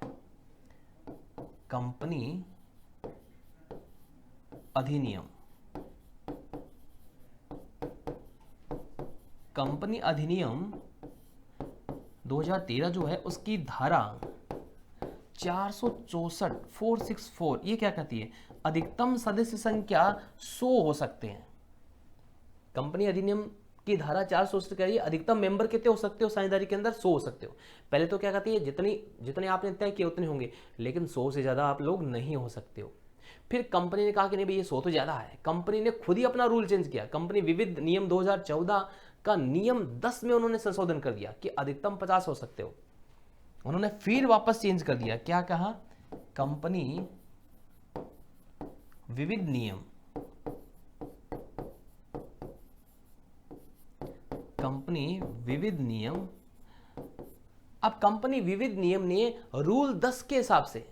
कंपनी अधिनियम, कंपनी अधिनियम 2013 जो है उसकी धारा 464 464 ये क्या कहती है, अधिकतम सदस्य संख्या 100 हो सकते हैं। कंपनी अधिनियम की धारा 464 कह रही है अधिकतम मेंबर कितने हो सकते हो साझेदारी के अंदर, 100 हो सकते हो। पहले तो क्या कहती है, जितनी जितने आपने तय किए उतने होंगे, लेकिन 100 से ज़्यादा आप लोग नहीं हो सकते हो। फिर कंपनी ने कहा कि नहीं भाई ये 100 तो ज़्यादा है, कंपनी ने खुद ही अपना रूल चेंज किया। कंपनी विविध नियम 2014 का नियम 10 में उन्होंने संशोधन कर दिया कि अधिकतम 50 हो सकते हो। उन्होंने फिर वापस चेंज कर दिया, क्या कहा, कंपनी विविध नियम, कंपनी विविध नियम। अब कंपनी विविध नियम ने रूल 10 के हिसाब से,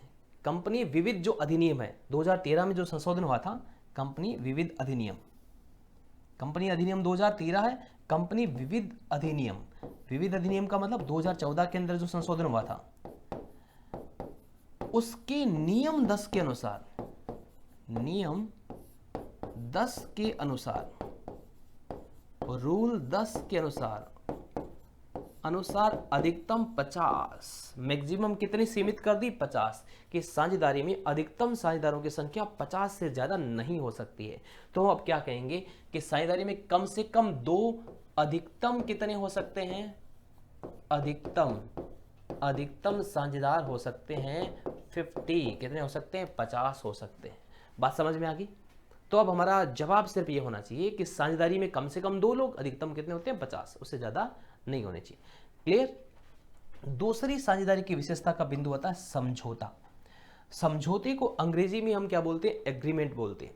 कंपनी विविध जो अधिनियम है 2013 में जो संशोधन हुआ था, कंपनी विविध अधिनियम, कंपनी अधिनियम 2013 है, कंपनी विविध अधिनियम, विविध अधिनियम का मतलब 2014 के अंदर जो संशोधन हुआ था, उसके नियम 10 के अनुसार, नियम 10 के अनुसार, रूल 10 के अनुसार अधिकतम 50, मैक्सिमम कितनी सीमित कर दी, 50, कि साझेदारी में अधिकतम साझेदारों की संख्या 50 से ज्यादा नहीं हो सकती है। तो हम अब क्या कहेंगे कि साझेदारी में कम से कम 2, अधिकतम कितने हो सकते हैं, अधिकतम साझेदार हो सकते हैं 50, कितने हो सकते हैं, 50 हो सकते हैं। बात समझ में आ गई। तो अब हमारा जवाब सिर्फ ये होना चाहिए कि साझेदारी में कम से कम 2 लोग, अधिकतम कितने होते हैं, 50, उससे ज्यादा नहीं होने चाहिए। क्लियर। दूसरी साझेदारी की विशेषता का बिंदु होता है समझौता। समझौते को अंग्रेजी में हम क्या बोलते हैं, एग्रीमेंट बोलते हैं।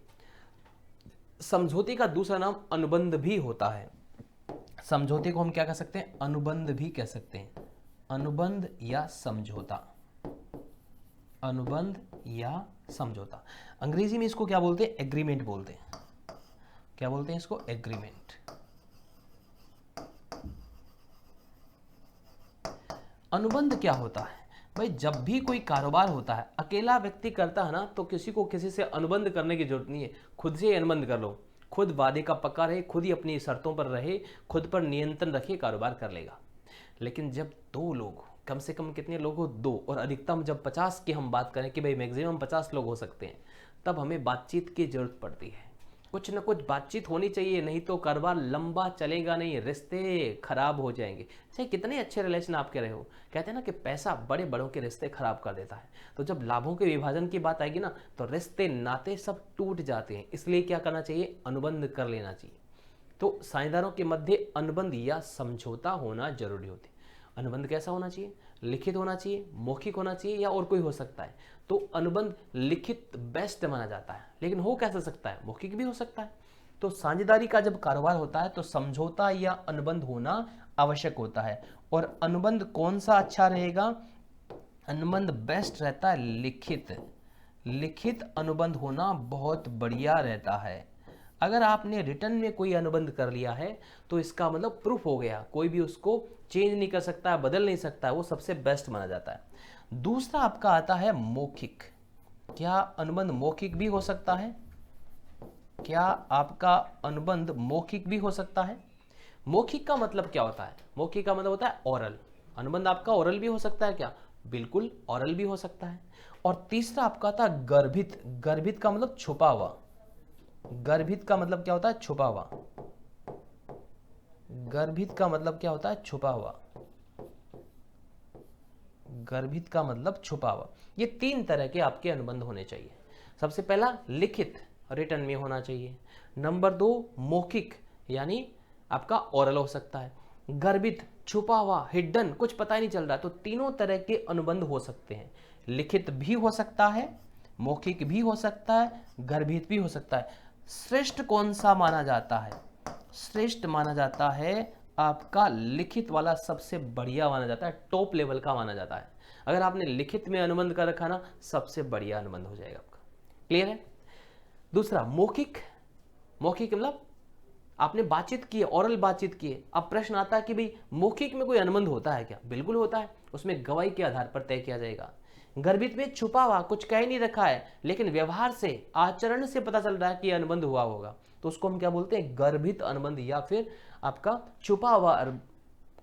समझौते का दूसरा नाम अनुबंध भी होता है। समझौते को हम क्या कह सकते हैं, अनुबंध भी कह सकते हैं, अनुबंध या समझौता, अनुबंध या समझौता। अंग्रेजी में इसको क्या बोलते हैं, एग्रीमेंट बोलते हैं। क्या बोलते हैं इसको, एग्रीमेंट। अनुबंध क्या होता है भाई, जब भी कोई कारोबार होता है, अकेला व्यक्ति करता है ना, तो किसी को किसी से अनुबंध करने की जरूरत नहीं है, खुद से ही अनुबंध कर लो, खुद वादे का पक्का रहे, खुद ही अपनी शर्तों पर रहे, खुद पर नियंत्रण रखे, कारोबार कर लेगा। लेकिन जब 2 लोग, कम से कम कितने लोग हो, 2, और अधिकतम जब 50 की हम बात करें कि भाई मैक्सिमम 50 लोग हो सकते हैं, तब हमें बातचीत की जरूरत पड़ती है। कुछ ना कुछ बातचीत होनी चाहिए, नहीं तो कारोबार लंबा चलेगा नहीं, रिश्ते खराब हो जाएंगे। चाहे कितने अच्छे रिलेशन आप के रहे हो, कहते हैं ना कि पैसा बड़े बड़ों के रिश्ते खराब कर देता है। तो जब लाभों के विभाजन की बात आएगी ना, तो रिश्ते नाते सब टूट जाते हैं। इसलिए क्या करना चाहिए, अनुबंध कर लेना चाहिए। तो साझेदारों के मध्य अनुबंध या समझौता होना जरूरी होती है। अनुबंध कैसा होना चाहिए, लिखित होना चाहिए, मौखिक होना चाहिए, या और कोई हो सकता है। तो अनुबंध लिखित बेस्ट माना जाता है, लेकिन हो कैसे सकता है, मौखिक भी हो सकता है। तो साझेदारी का जब कारोबार होता है तो समझौता या अनुबंध होना आवश्यक होता है। और अनुबंध कौन सा अच्छा रहेगा, अनुबंध बेस्ट रहता है लिखित, लिखित अनुबंध होना बहुत बढ़िया रहता है। अगर आपने रिटर्न में कोई अनुबंध कर लिया है तो इसका मतलब प्रूफ हो गया, कोई भी उसको चेंज नहीं कर सकता है, बदल नहीं सकता है, वो सबसे बेस्ट माना जाता है। दूसरा आपका आता है मौखिक। क्या अनुबंध मौखिक भी हो सकता है, क्या आपका अनुबंध मौखिक भी हो सकता है। मौखिक का मतलब क्या होता है, मौखिक का मतलब होता है ओरल। अनुबंध आपका ओरल भी हो सकता है क्या, बिल्कुल ओरल भी हो सकता है। और तीसरा आपका आता है गर्भित। गर्भित का मतलब छुपा हुआ, गर्भित का मतलब क्या होता है, छुपा हुआ। गर्भित का मतलब क्या होता है, छुपा हुआ। गर्भित का मतलब छुपा हुआ। ये 3 तरह के आपके अनुबंध होने चाहिए। सबसे पहला लिखित, रिटर्न में होना चाहिए। नंबर 2 मौखिक, यानी आपका ओरल हो सकता है। गर्भित, छुपा हुआ, हिडन, कुछ पता ही नहीं चल रहा। तो तीनों तरह के अनुबंध हो सकते हैं। लिखित भी हो सकता है, मौखिक भी हो सकता है, गर्भित भी हो सकता है। श्रेष्ठ कौन सा माना जाता है, श्रेष्ठ माना जाता है आपका लिखित वाला, सबसे बढ़िया माना जाता है, टॉप लेवल का माना जाता है। अगर आपने लिखित में अनुबंध कर रखा ना, सबसे बढ़िया अनुबंध हो जाएगा आपका। क्लियर है। दूसरा मौखिक, मौखिक मतलब आपने बातचीत की है, ओरल बातचीत की है। अब प्रश्न आता है कि भाई मौखिक में कोई अनुबंध होता है क्या, बिल्कुल होता है, उसमें गवाही के आधार पर तय किया जाएगा। गर्भित में छुपा हुआ, कुछ कह ही नहीं रखा है, लेकिन व्यवहार से, आचरण से पता चल रहा है कि अनुबंध हुआ होगा, तो उसको हम क्या बोलते हैं, गर्भित अनुबंध, या फिर आपका छुपा हुआ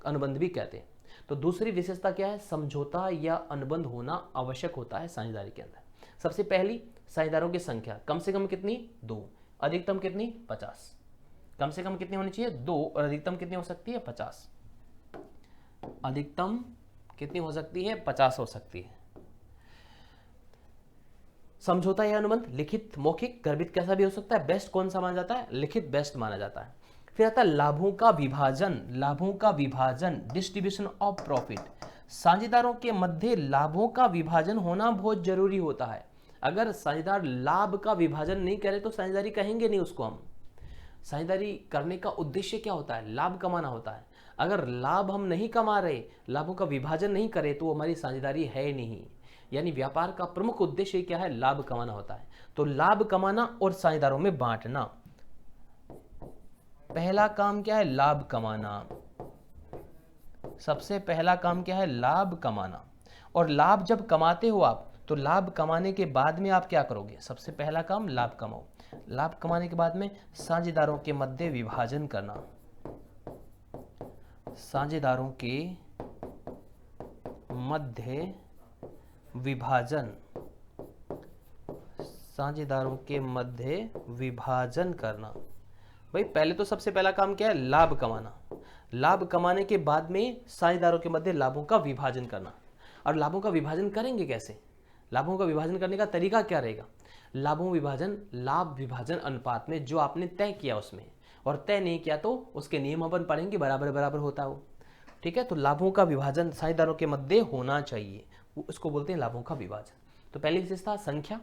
अनुबंध भी कहते हैं। तो दूसरी विशेषता क्या है, समझौता या अनुबंध होना आवश्यक होता है साझेदारी के अंदर। सबसे पहली, साझेदारों की संख्या कम से कम कितनी, 2, अधिकतम कितनी, 50। कम से कम कितनी होनी चाहिए, 2, और अधिकतम कितनी हो सकती है, 50। अधिकतम कितनी हो सकती है, 50 हो सकती है। समझौता या अनुबंध लिखित, मौखिक, गर्भित कैसा भी हो सकता है। बेस्ट कौन सा माना जाता है, लिखित बेस्ट माना जाता है। फिर आता है लाभों का विभाजन। लाभों का विभाजन, डिस्ट्रीब्यूशन ऑफ प्रॉफिट। साझेदारों के मध्य लाभों का विभाजन होना बहुत जरूरी होता है। अगर साझेदार लाभ का विभाजन नहीं करे तो साझेदारी कहेंगे नहीं उसको हम। साझेदारी करने का उद्देश्य क्या होता है, लाभ कमाना होता है। अगर लाभ हम नहीं कमा रहे, लाभों का विभाजन नहीं करे, तो हमारी साझेदारी है नहीं। यानी व्यापार का प्रमुख उद्देश्य क्या है, लाभ कमाना होता है। तो लाभ कमाना और साझेदारों में बांटना, पहला काम क्या है, लाभ कमाना। सबसे पहला काम क्या है, लाभ कमाना। और लाभ जब कमाते हो आप, तो लाभ कमाने के बाद में आप क्या करोगे, सबसे पहला काम लाभ कमाओ। लाभ कमाने के बाद में साझेदारों के मध्य विभाजन करना। साझेदारों के मध्य विभाजन, साझेदारों के मध्य विभाजन करना। भाई पहले तो सबसे पहला काम क्या है, लाभ कमाना। लाभ कमाने के बाद में साझेदारों के मध्य लाभों का विभाजन करना। और लाभों का विभाजन करेंगे कैसे, लाभों का विभाजन करने का तरीका क्या रहेगा। लाभों विभाजन लाभ विभाजन अनुपात में जो आपने तय किया उसमें, और तय नहीं किया तो उसके नियम अपन पढ़ेंगे, बराबर बराबर होता हो। ठीक है, तो लाभों का विभाजन साझेदारों के मध्य होना चाहिए, उसको बोलते हैं लाभों का विभाजन। तो पहली विशेषता संख्या,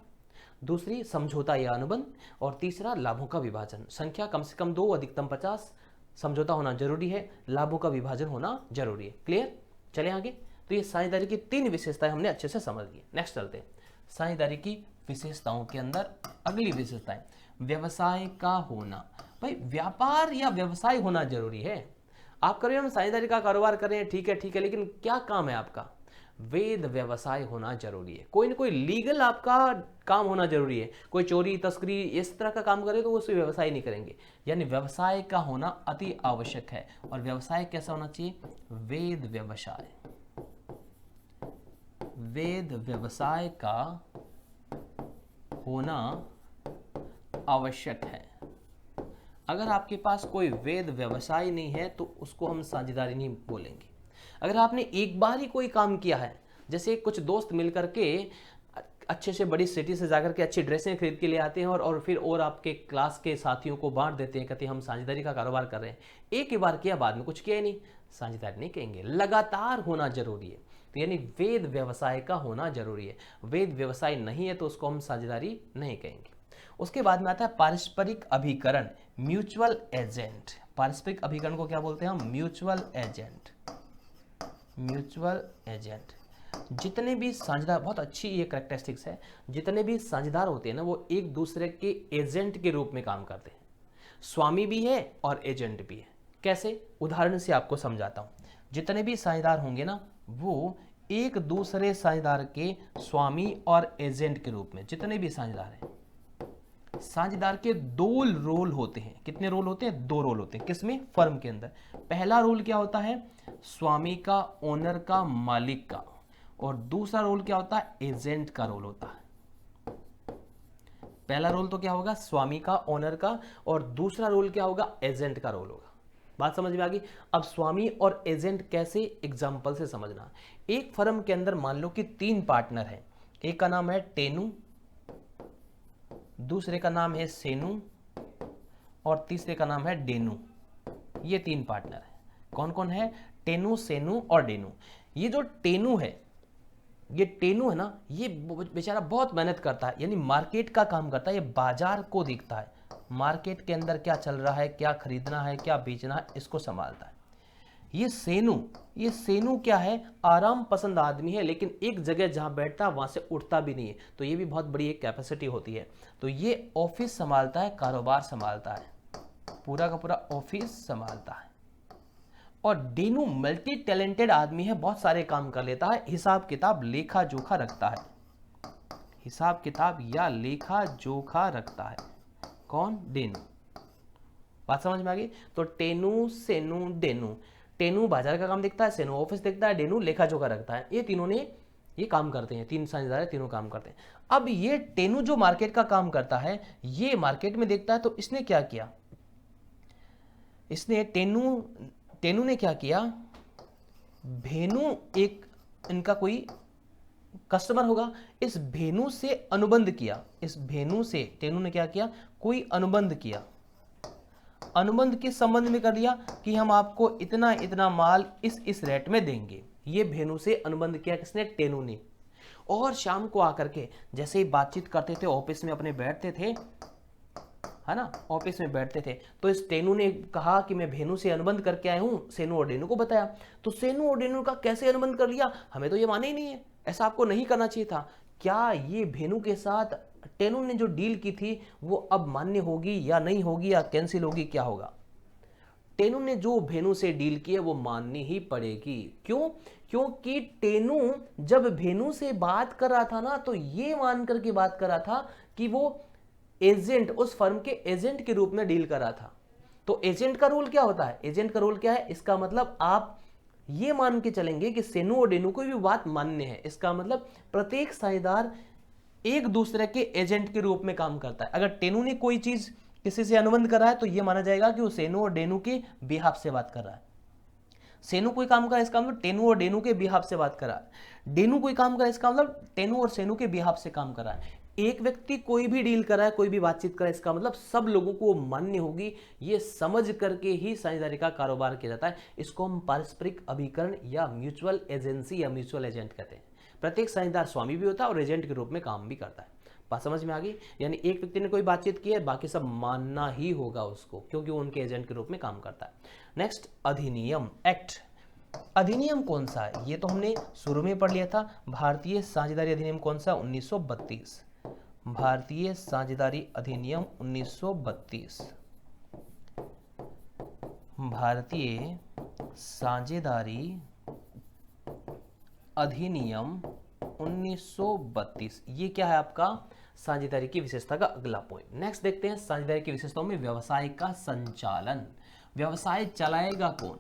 दूसरी समझौता या अनुबंध, और तीसरा लाभों का विभाजन। संख्या कम से कम 2, अधिकतम 50, समझौता होना जरूरी है, लाभों का विभाजन होना जरूरी है। क्लियर, चले आगे। तो ये साझेदारी की 3 विशेषताएं हमने अच्छे से समझ ली। नेक्स्ट चलते हैं साझेदारी की विशेषताओं के अंदर। अगली विशेषताएं, व्यवसाय का होना। भाई व्यापार या व्यवसाय होना जरूरी है। आप कर रहे हो, हम साझेदारी का कारोबार कर रहे हैं, ठीक है, लेकिन क्या काम है आपका, वेद व्यवसाय होना जरूरी है। कोई ना कोई लीगल आपका काम होना जरूरी है। कोई चोरी तस्करी इस तरह का काम करे तो उसे व्यवसाय नहीं करेंगे। यानी व्यवसाय का होना अति आवश्यक है। और व्यवसाय कैसा होना चाहिए, वेद व्यवसाय। वेद व्यवसाय का होना आवश्यक है। अगर आपके पास कोई वेद व्यवसाय नहीं है तो उसको हम साझेदारी नहीं बोलेंगे। अगर आपने एक बार ही कोई काम किया है, जैसे कुछ दोस्त मिलकर के अच्छे से बड़ी सिटी से जाकर के अच्छी ड्रेसें खरीद के ले आते हैं और फिर और आपके क्लास के साथियों को बांट देते हैं, कहते हैं हम साझेदारी का कारोबार कर रहे हैं। एक ही बार किया, बाद में कुछ किया ही नहीं, साझेदारी नहीं कहेंगे। लगातार होना जरूरी है। तो यानी वेद व्यवसाय का होना जरूरी है। वेद व्यवसाय नहीं है तो उसको हम साझेदारी नहीं कहेंगे। उसके बाद में आता है पारस्परिक अभिकरण, म्यूचुअल एजेंट। पारस्परिक अभिकरण को क्या बोलते हैं हम, म्यूचुअल एजेंट। म्यूचुअल एजेंट, जितने भी साझेदार, बहुत अच्छी ये कैरेक्टरिस्टिक्स है, जितने भी साझेदार होते हैं ना वो एक दूसरे के एजेंट के रूप में काम करते हैं। स्वामी भी है और एजेंट भी है। कैसे, उदाहरण से आपको समझाता हूं। जितने भी साझेदार होंगे ना वो एक दूसरे साझेदार के स्वामी और एजेंट के रूप में, जितने भी साझेदार हैं, साझेदार के 2 रोल होते हैं। कितने रोल होते हैं, 2 रोल होते हैं। किसमें, फर्म के अंदर। पहला रोल क्या होता है, स्वामी का, ओनर का, मालिक का। और दूसरा रोल क्या होता है, एजेंट का रोल होता है। पहला रोल तो क्या होगा, स्वामी का, ओनर का, और दूसरा रोल क्या होगा, एजेंट का रोल होगा। बात समझ में आ गई। अब स्वामी और एजेंट कैसे, एग्जाम्पल से समझना। एक फर्म के अंदर मान लो कि 3 पार्टनर हैं। एक का नाम है टेनू, दूसरे का नाम है सेनू, और तीसरे का नाम है डेनू। ये 3 पार्टनर है। कौन कौन है, टेनू, सेनू और डेनू। ये जो टेनू है, ये टेनू है ना, ये बेचारा बहुत मेहनत करता है, यानी मार्केट का काम करता है। ये बाजार को देखता है, मार्केट के अंदर क्या चल रहा है, क्या खरीदना है, क्या बेचना है, इसको संभालता है। ये सेनू क्या है, आराम पसंद आदमी है, लेकिन एक जगह जहां बैठता है वहां से उठता भी नहीं है। तो ये भी बहुत बड़ी एक कैपेसिटी होती है। तो ये ऑफिस संभालता है, कारोबार संभालता है, पूरा का पूरा ऑफिस संभालता है। और डेनू मल्टी टैलेंटेड आदमी है, बहुत सारे काम कर लेता है, हिसाब किताब लेखा जोखा रखता है। हिसाब किताब या लेखा जोखा रखता है। कौन, डेनू। बात समझ में आ गई। तो टेनू, सेनू, डेनू। टेनू बाजार का काम देखता है, सेनु ऑफिस देखता है, डेनू लेखा जोखा रखता है। ये तीनों ने ये काम करते हैं, तीन साझेदार तीनों काम करते हैं। अब ये टेनू जो मार्केट का काम करता है, ये मार्केट में देखता है, तो इसने क्या किया, इसने टेनू ने क्या किया, भेनु एक इनका कोई कस्टमर होगा, इस भेनु से अनुबंध किया, इस भेनु से टेनू ने क्या किया, कोई अनुबंध किया, अनुबंध के संबंध में कर दिया कि हम आपको इतना इतना माल इस रेट में देंगे। ये भेनु से अनुबंध किया किसने, टेनू ने। और शाम को आकर के जैसे ही बातचीत करते थे, ऑफिस में अपने बैठते थे, है ना, ऑफिस में बैठते थे, तो इस टेनू ने कहा कि मैं भेनु से अनुबंध करके आया हूं, सेनु और डेनू को बताया। तो सेनु और डेनू का कैसे अनुबंध कर लिया, हमें तो ये माने ही नहीं है, ऐसा आपको नहीं करना चाहिए था। क्या ये भेनु के साथ टेनू ने जो डील की थी वो अब मान्य होगी या नहीं होगी, या कैंसिल होगी, क्या होगा? टेनू ने जो भेनु से डील की है वो माननी ही पड़ेगी। क्यों? क्योंकि टेनू जब भेनु से बात कर रहा था ना, तो ये मान करके बात कर रहा था कि वो एजेंट, उस फर्म के एजेंट के रूप में डील कर रहा था। तो एजेंट का रोल क्या होता है, एजेंट का रोल क्या है, इसका मतलब आप ये मान के चलेंगे कि सेनु और डेनू को भी बात मान्य है। इसका मतलब प्रत्येक साझेदार एक दूसरे के एजेंट के रूप में काम करता है। अगर टेनू ने कोई चीज किसी से अनुबंध कर रहा है तो यह माना जाएगा कि वो सेनु और डेनू के बिहाफ से बात कर रहा है। सेनु कोई काम कर रहा है, इसका मतलब टेनू और डेनू के बिहाफ से बात कर रहा है। डेनू कोई काम कर रहा है, इसका मतलब टेनू और सेनु के बिहाफ से काम कर रहा है। एक व्यक्ति कोई भी डील कर रहा है, कोई भी बातचीत कर रहा है, इसका मतलब सब लोगों को मान्य होगी, ये समझ करके ही साझेदारी का कारोबार किया जाता है। इसको हम पारस्परिक अभिकरण या म्यूचुअल एजेंसी या म्यूचुअल एजेंट कहते हैं। प्रत्येक साझेदार स्वामी भी होता है और एजेंट के रूप में काम भी करता है। बात समझ में आ गई? यानी एक व्यक्ति ने कोई बातचीत की है, बाकी सब मानना ही होगा उसको, क्योंकि वो उनके एजेंट के रूप में काम करता है। नेक्स्ट, अधिनियम, एक्ट। अधिनियम कौन सा है, ये तो हमने शुरू में पढ़ लिया था। भारतीय साझेदारी अधिनियम कौन सा, 1932। भारतीय साझेदारी अधिनियम 1932। भारतीय साझेदारी अधिनियम 1932। ये क्या है आपका, साझेदारी की विशेषता का अगला पॉइंट। नेक्स्ट देखते हैं साझेदारी की विशेषताओं में व्यवसाय का संचालन। व्यवसाय चलाएगा कौन,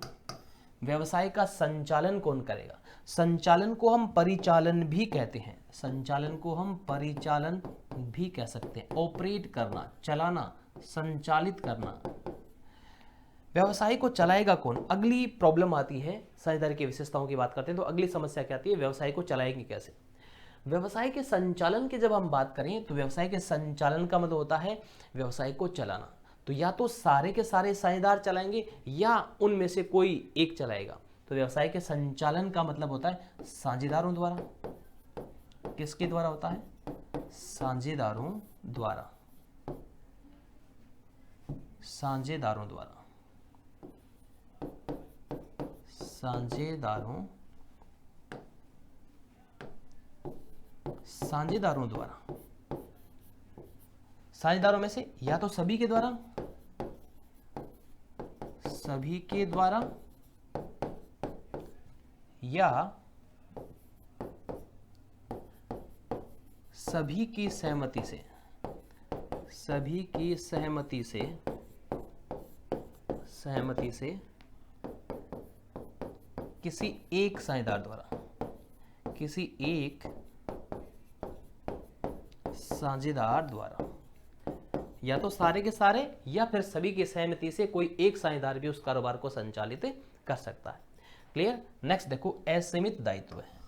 व्यवसाय का संचालन कौन करेगा? संचालन को हम परिचालन भी कहते हैं, संचालन को हम परिचालन भी कह सकते हैं। ऑपरेट करना, चलाना, संचालित करना। व्यवसाय को चलाएगा कौन? अगली प्रॉब्लम आती है, साझेदारी की विशेषताओं की बात करते हैं तो अगली समस्या क्या आती है, व्यवसाय को चलाएंगे कैसे? व्यवसाय के संचालन की जब हम बात करें तो व्यवसाय के संचालन का मतलब होता है व्यवसाय को चलाना। तो या तो सारे के सारे साझेदार चलाएंगे या उनमें से कोई एक चलाएगा। तो व्यवसाय के संचालन का मतलब होता है साझेदारों द्वारा। किसके द्वारा होता है? साझेदारों द्वारा, साझेदारों द्वारा, साझेदारों द्वारा। साझेदारों में से या तो सभी के द्वारा, सभी के द्वारा, या सभी की सहमति से, सभी की सहमति से, सहमति से किसी एक साझेदार द्वारा, किसी एक साझेदार द्वारा, या तो सारे के सारे या फिर सभी की सहमति से कोई एक साझेदार भी उस कारोबार को संचालित कर सकता है। क्लियर? नेक्स्ट देखो, असीमित दायित्व है।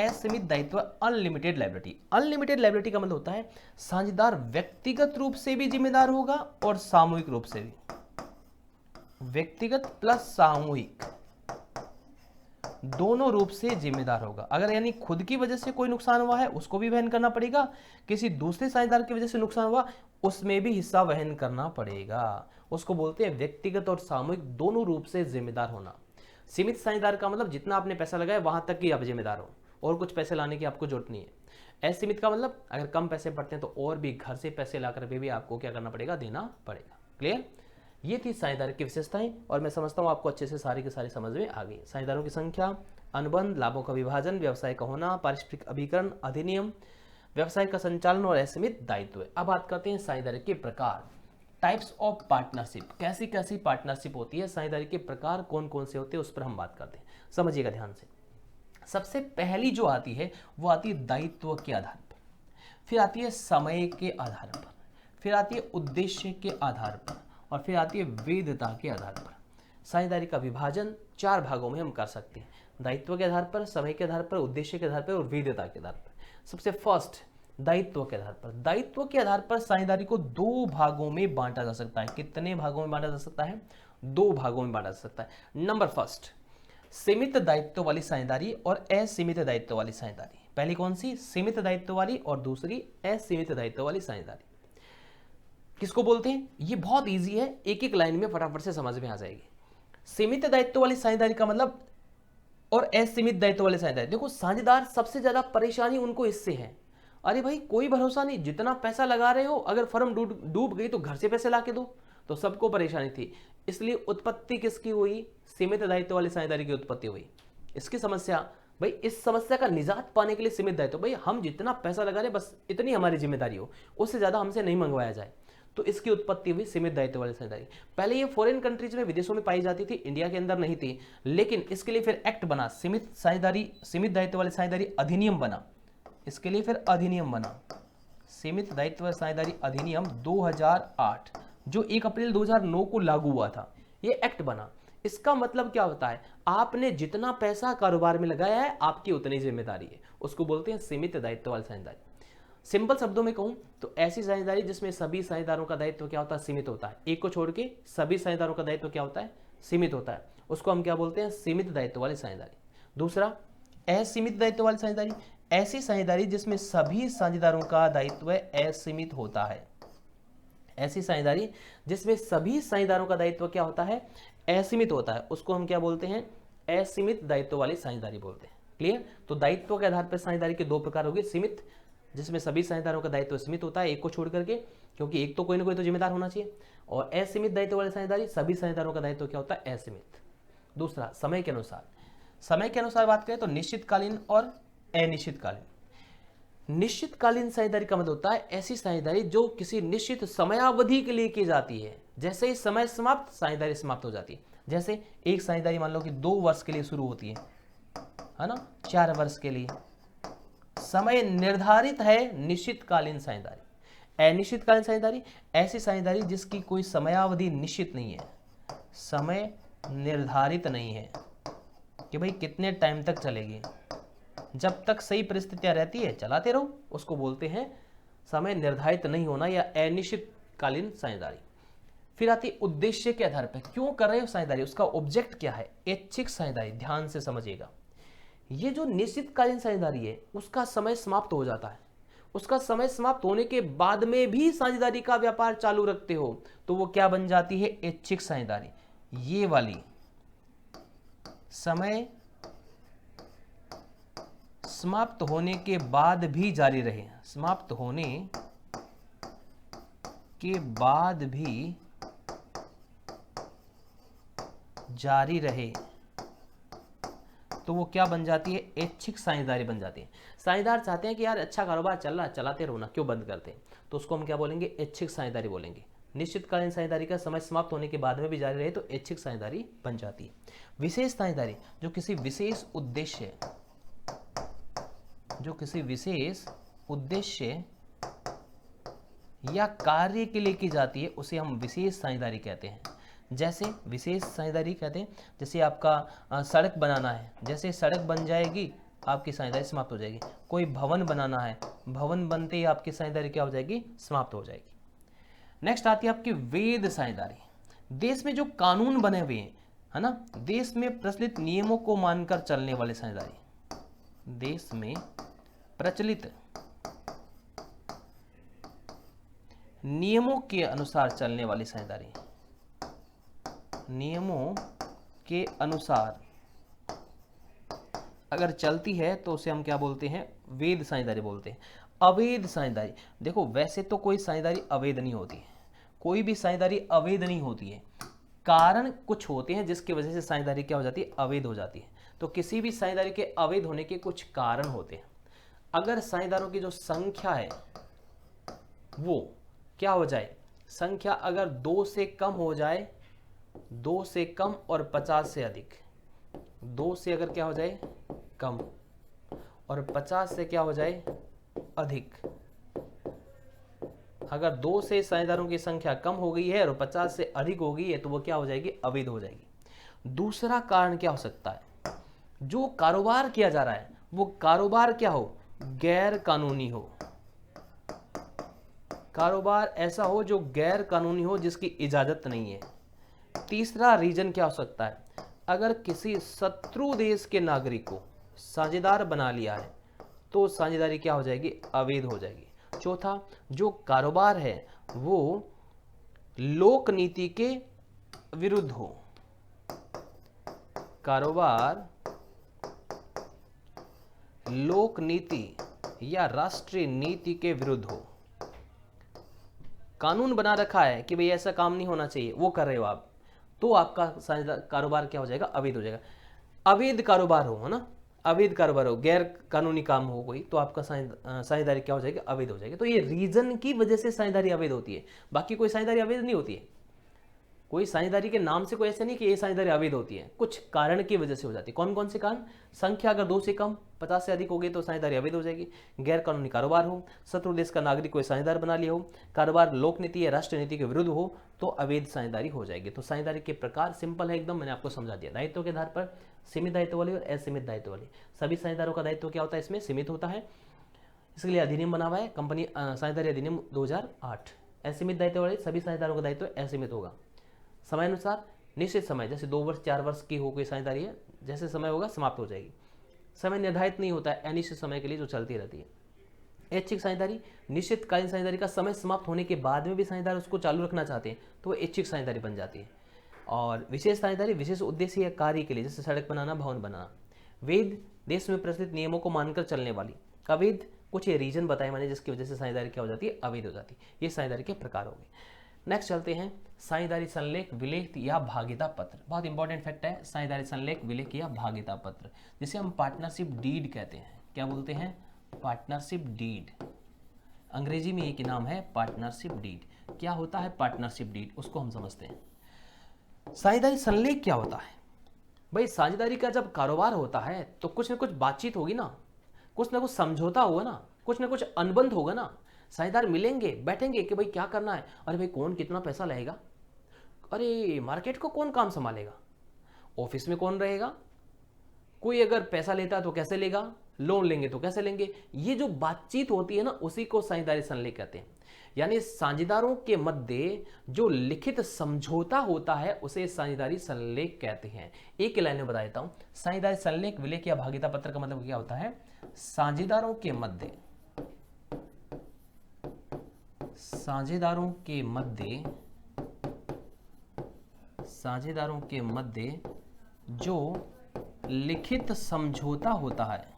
असीमित दायित्व, अनलिमिटेड लायबिलिटी। अनलिमिटेड लायबिलिटी का मतलब होता है साझेदार व्यक्तिगत रूप से भी जिम्मेदार होगा और सामूहिक रूप से भी। व्यक्तिगत प्लस सामूहिक दोनों रूप से जिम्मेदार होगा। अगर यानी खुद की वजह से कोई नुकसान हुआ है उसको भी वहन करना पड़ेगा, किसी दूसरे साझेदार की वजह से नुकसान हुआ उसमें भी हिस्सा वहन करना पड़ेगा। उसको बोलते हैं व्यक्तिगत और सामूहिक दोनों रूप से जिम्मेदार होना। सीमित साझेदार का मतलब जितना आपने पैसा लगाया वहां तक ही आप जिम्मेदार हो और कुछ पैसे लाने की आपको जरूरत नहीं है। असीमित का मतलब अगर कम पैसे पड़ते हैं तो और भी घर से पैसे लाकर भी आपको क्या करना पड़ेगा, देना पड़ेगा। क्लियर? ये थी साझेदारी की विशेषताएं और मैं समझता हूं आपको अच्छे से सारी की सारी समझ में आ गई। साझेदारों की संख्या, अनुबंध, लाभों का विभाजन, व्यवसाय का होना, पारस्परिक अभिकरण, अधिनियम, व्यवसाय का संचालन और असीमित दायित्व। अब बात करते हैं साझेदारी के प्रकार। टाइप्स ऑफ पार्टनरशिप, कैसी कैसी पार्टनरशिप होती है, साझेदारी के प्रकार कौन कौन से होते हैं, उस पर हम बात करते हैं। समझिएगा ध्यान से। सबसे पहली जो आती है वो आती है दायित्व के आधार पर, फिर आती है समय के आधार पर, फिर आती है उद्देश्य के आधार पर, और फिर आती है वैधता के आधार पर। साझेदारी का विभाजन 4 भागों में हम कर सकते हैं, दायित्व के आधार पर, समय के आधार पर, उद्देश्य के आधार पर और वैधता के आधार पर। सबसे फर्स्ट दायित्व के आधार पर। दायित्व के आधार पर साझेदारी को 2 भागों में बांटा जा सकता है। कितने भागों में बांटा जा सकता है? 2 भागों में बांटा जा सकता है। नंबर फर्स्ट, सीमित दायित्व वाली साझेदारी और असीमित दायित्व वाली साझेदारी। पहली कौन सी? सीमित दायित्व वाली, और दूसरी असीमित दायित्व वाली साझेदारी। किसको बोलते हैं? ये बहुत इजी है, एक एक लाइन में फटाफट से समझ में आ जाएगी। सीमित दायित्व वाली साझेदारी का मतलब और असीमित दायित्व वाली साझेदारी। देखो, साझेदार सबसे ज्यादा परेशानी उनको इससे है, अरे भाई कोई भरोसा नहीं, जितना पैसा लगा रहे हो, अगर फर्म डूब गई तो घर से पैसे ला के दो, तो सबको परेशानी थी। इसलिए उत्पत्ति किसकी हुई? सीमित दायित्व वाली साझेदारी की उत्पत्ति हुई। इसकी समस्या, भाई इस समस्या का निजात पाने के लिए सीमित दायित्व, भाई हम जितना पैसा लगा रहे बस इतनी हमारी जिम्मेदारी हो, उससे ज्यादा हमसे नहीं मंगवाया जाए, तो इसकी उत्पत्ति हुई सीमित दायित्व वाली साझेदारी। पहले ये फॉरेन कंट्रीज में, विदेशों में पाई जाती थी, इंडिया के अंदर नहीं थी, लेकिन इसके लिए फिर एक्ट बना, सीमित दायित्व वाली साझेदारी अधिनियम बना। इसके लिए फिर अधिनियम बना, सीमित दायित्व साझेदारी अधिनियम 2008, जो 1 अप्रैल 2009 को लागू हुआ था। ये एक्ट बना। इसका मतलब क्या होता है? आपने जितना पैसा कारोबार में लगाया है, आपकी उतनी जिम्मेदारी है, उसको बोलते हैं सीमित दायित्व वाली साझेदारी। सिंपल शब्दों में कहूं तो ऐसी साझेदारी जिसमें सभी साझेदारों का दायित्व क्या होता है? सीमित होता है। एक को छोड़ के सभी साझेदारों का दायित्व क्या होता है? सीमित होता है। उसको हम क्या बोलते हैं? सीमित दायित्व वाली साझेदारी। दूसरा, असीमित दायित्व वाली साझेदारी, ऐसी साझेदारी जिसमें सभी साझेदारों का दायित्व असीमित होता है। ऐसी साझेदारी जिसमें सभी साझेदारों का दायित्व क्या होता है? असीमित होता है, उसको हम क्या बोलते हैं? असीमित दायित्व वाली साझेदारी बोलते हैं। क्लियर? तो दायित्व के आधार पर साझेदारी के 2 प्रकार होंगे, सीमित जिसमें सभी साझेदारों का दायित्व सीमित होता है एक को छोड़ करके, क्योंकि एक तो कोई ना कोई तो जिम्मेदार होना चाहिए, और असीमित दायित्व वाली साझेदारी, सभी साझेदारों का दायित्व क्या होता है? असीमित। दूसरा, समय के अनुसार। समय के अनुसार बात करें तो निश्चितकालीन और अनिश्चितकालीन। निश्चितकालीन साझेदारी का मतलब होता है ऐसी साझेदारी जो किसी निश्चित समयावधि के लिए की जाती है, जैसे ही समय समाप्त, साझेदारी समाप्त हो जाती है। जैसे एक साझेदारी मान लो कि 2 वर्ष के लिए शुरू होती है ना, 4 वर्ष के लिए, समय निर्धारित है, निश्चितकालीन साझेदारी। अनिश्चितकालीन साझेदारी, ऐसी साझेदारी जिसकी कोई समयावधि निश्चित नहीं है, समय निर्धारित नहीं है कि भाई कितने टाइम तक चलेगी, जब तक सही परिस्थितियां रहती है चलाते रहो, उसको बोलते हैं समय निर्धारित नहीं होना या अनिश्चितकालीन साझेदारी। फिर आती है उद्देश्य के आधार पर, क्यों कर रहे हो साझेदारी, उसका ऑब्जेक्ट क्या है? ऐच्छिक साझेदारी। ध्यान से समझिएगा, ये जो निश्चितकालीन साझेदारी है उसका समय समाप्त हो जाता है, उसका समय समाप्त होने के बाद में भी साझेदारी का व्यापार चालू रखते हो तो वो क्या बन जाती है? ऐच्छिक साझेदारी। ये वाली समय समाप्त होने के बाद भी जारी रहे, समाप्त होने के बाद भी जारी रहे, तो वो क्या बन जाती है? ऐच्छिक साझेदारी बन जाती है। साझेदार चाहते हैं कि यार अच्छा कारोबार चल रहा है, चलाते रहो ना, क्यों बंद करते हैं, तो उसको हम क्या बोलेंगे? ऐच्छिक साझेदारी बोलेंगे। निश्चितकालीन साझेदारी का समय समाप्त होने के बाद में भी जारी रहे तो ऐच्छिक साझेदारी बन जाती है। विशेष साझेदारी, जो किसी विशेष उद्देश्य या कार्य के लिए की जाती है, उसे हम विशेष साझेदारी कहते हैं। जैसे विशेष साझेदारी कहते हैं, जैसे आपका सड़क बनाना है, जैसे सड़क बन जाएगी आपकी साझेदारी समाप्त हो जाएगी। कोई भवन बनाना है, भवन बनते ही आपकी साझेदारी क्या हो जाएगी? समाप्त हो जाएगी। नेक्स्ट आती है आपकी वैध साझेदारी। देश में जो कानून बने हुए हैं, है ना, देश में प्रचलित नियमों को मानकर चलने वाली साझेदारी। देश में प्रचलित नियमों के अनुसार चलने वाली साझेदारी। नियमों के अनुसार अगर चलती है तो उसे हम क्या बोलते हैं? वैध साझेदारी बोलते हैं। अवैध साझेदारी, देखो वैसे तो कोई साझेदारी अवैध नहीं होती है, कोई भी साझेदारी अवैध नहीं होती है, कारण कुछ होते हैं जिसकी वजह से साझेदारी क्या हो जाती है? अवैध हो जाती है। तो किसी भी साझेदारी के अवैध होने के कुछ कारण होते हैं। अगर साझेदारों की जो संख्या है वो क्या हो जाए? संख्या अगर 2 से कम हो जाए, 2 से कम और 50 से अधिक, 2 से अगर क्या हो जाए कम और 50 से क्या हो जाए अधिक, अगर 2 से साझेदारों की संख्या कम हो गई है और 50 से अधिक हो गई है तो वो क्या हो जाएगी, अवैध हो जाएगी। दूसरा कारण क्या हो सकता है, जो कारोबार किया जा रहा है वो कारोबार क्या हो, गैर कानूनी हो, कारोबार ऐसा हो जो गैर कानूनी हो, जिसकी इजाजत नहीं है। तीसरा रीजन क्या हो सकता है, अगर किसी शत्रु देश के नागरिक को साझेदार बना लिया है तो साझेदारी क्या हो जाएगी, अवैध हो जाएगी। चौथा, जो कारोबार है वो लोक नीति के विरुद्ध हो, कारोबार लोक नीति या राष्ट्रीय नीति के विरुद्ध हो, कानून बना रखा है कि भाई ऐसा काम नहीं होना चाहिए, वो कर रहे हो आप, तो आपका कारोबार क्या हो जाएगा, अवैध हो जाएगा। अवैध कारोबार हो, है ना, अवैध कारोबार हो, गैर कानूनी काम हो कोई, तो आपका साझेदारी क्या हो जाएगी, अवैध हो जाएगी। तो ये रीजन की वजह से साझेदारी अवैध होती है, बाकी कोई साझेदारी अवैध नहीं होती है। कोई साझेदारी के नाम से कोई ऐसा नहीं कि ये साझेदारी अवैध होती है, कुछ कारण की वजह से हो जाती है। कौन कौन से कारण, संख्या अगर 2 से कम 50 से अधिक हो गई तो साझेदारी अवैध हो जाएगी, गैर कानूनी कारोबार हो, शत्रु देश का नागरिक कोई साझेदार बना लिया हो, कारोबार लोक नीति या राष्ट्रीय नीति के विरुद्ध हो तो अवैध साझेदारी हो जाएगी। तो साझेदारी के प्रकार सिंपल है एकदम, मैंने आपको समझा दिया। दायित्व के आधार पर सीमित दायित्व वाली और असीमित दायित्व वाली, सभी साझेदारों का दायित्व क्या होता है, इसमें सीमित होता है, इसके लिए अधिनियम बना हुआ है कंपनी साझेदारी अधिनियम 2008। असीमित दायित्व वाले सभी साझेदारों का दायित्व असीमित होगा, समयानुसार निश्चित समय, जैसे 2 वर्ष 4 वर्ष की हो कोई साझेदारी है, जैसे समय होगा समाप्त हो जाएगी। समय निर्धारित नहीं होता है, अनिश्चित समय के लिए जो चलती रहती है। ऐच्छिक साझेदारी, निश्चितकालीन साझेदारी का समय समाप्त होने के बाद में भी साझेदार उसको चालू रखना चाहते हैं तो वो ऐच्छिक साझेदारी बन जाती है। और विशेष साझेदारी विशेष उद्देश्य या कार्य के लिए, जैसे सड़क बनाना, भवन बनाना। वैध, देश में प्रचलित नियमों को मानकर चलने वाली। अवैध, कुछ ये रीजन बताए मैंने जिसकी वजह से साझेदारी क्या हो जाती है, अवैध हो जाती है। ये साझेदारी के प्रकार हो गए। नेक्स्ट चलते हैं, साझेदारी संलेख, विलेख या भागीता पत्र। बहुत इंपॉर्टेंट फैक्ट है, साझेदारी संलेख, विलेख या भागीता पत्र, जिसे हम पार्टनरशिप डीड कहते हैं। क्या बोलते हैं, पार्टनरशिप डीड। अंग्रेजी में एक नाम है पार्टनरशिप डीड। क्या होता है पार्टनरशिप डीड, उसको हम समझते हैं। साझेदारी संलेख क्या होता है, भाई साझेदारी का जब कारोबार होता है तो कुछ ना कुछ बातचीत होगी ना कुछ समझौता होगा ना कुछ अनुबंध होगा ना। साझेदार मिलेंगे, बैठेंगे कि भाई क्या करना है, अरे भाई कौन कितना पैसा लगेगा, अरे मार्केट को कौन काम संभालेगा, ऑफिस में कौन रहेगा, कोई अगर पैसा लेता है तो कैसे लेगा, लोन लेंगे तो कैसे लेंगे। ये जो बातचीत होती है ना, उसी को साझेदारी संलेख कहते हैं। यानी साझेदारों के मध्य जो लिखित समझौता होता है उसे साझेदारी संलेख कहते हैं। एक लाइन में बता देता हूं, साझेदारी संलेख, विलेख या भागीता पत्र का मतलब क्या होता है, साझेदारों के मध्य जो लिखित समझौता होता है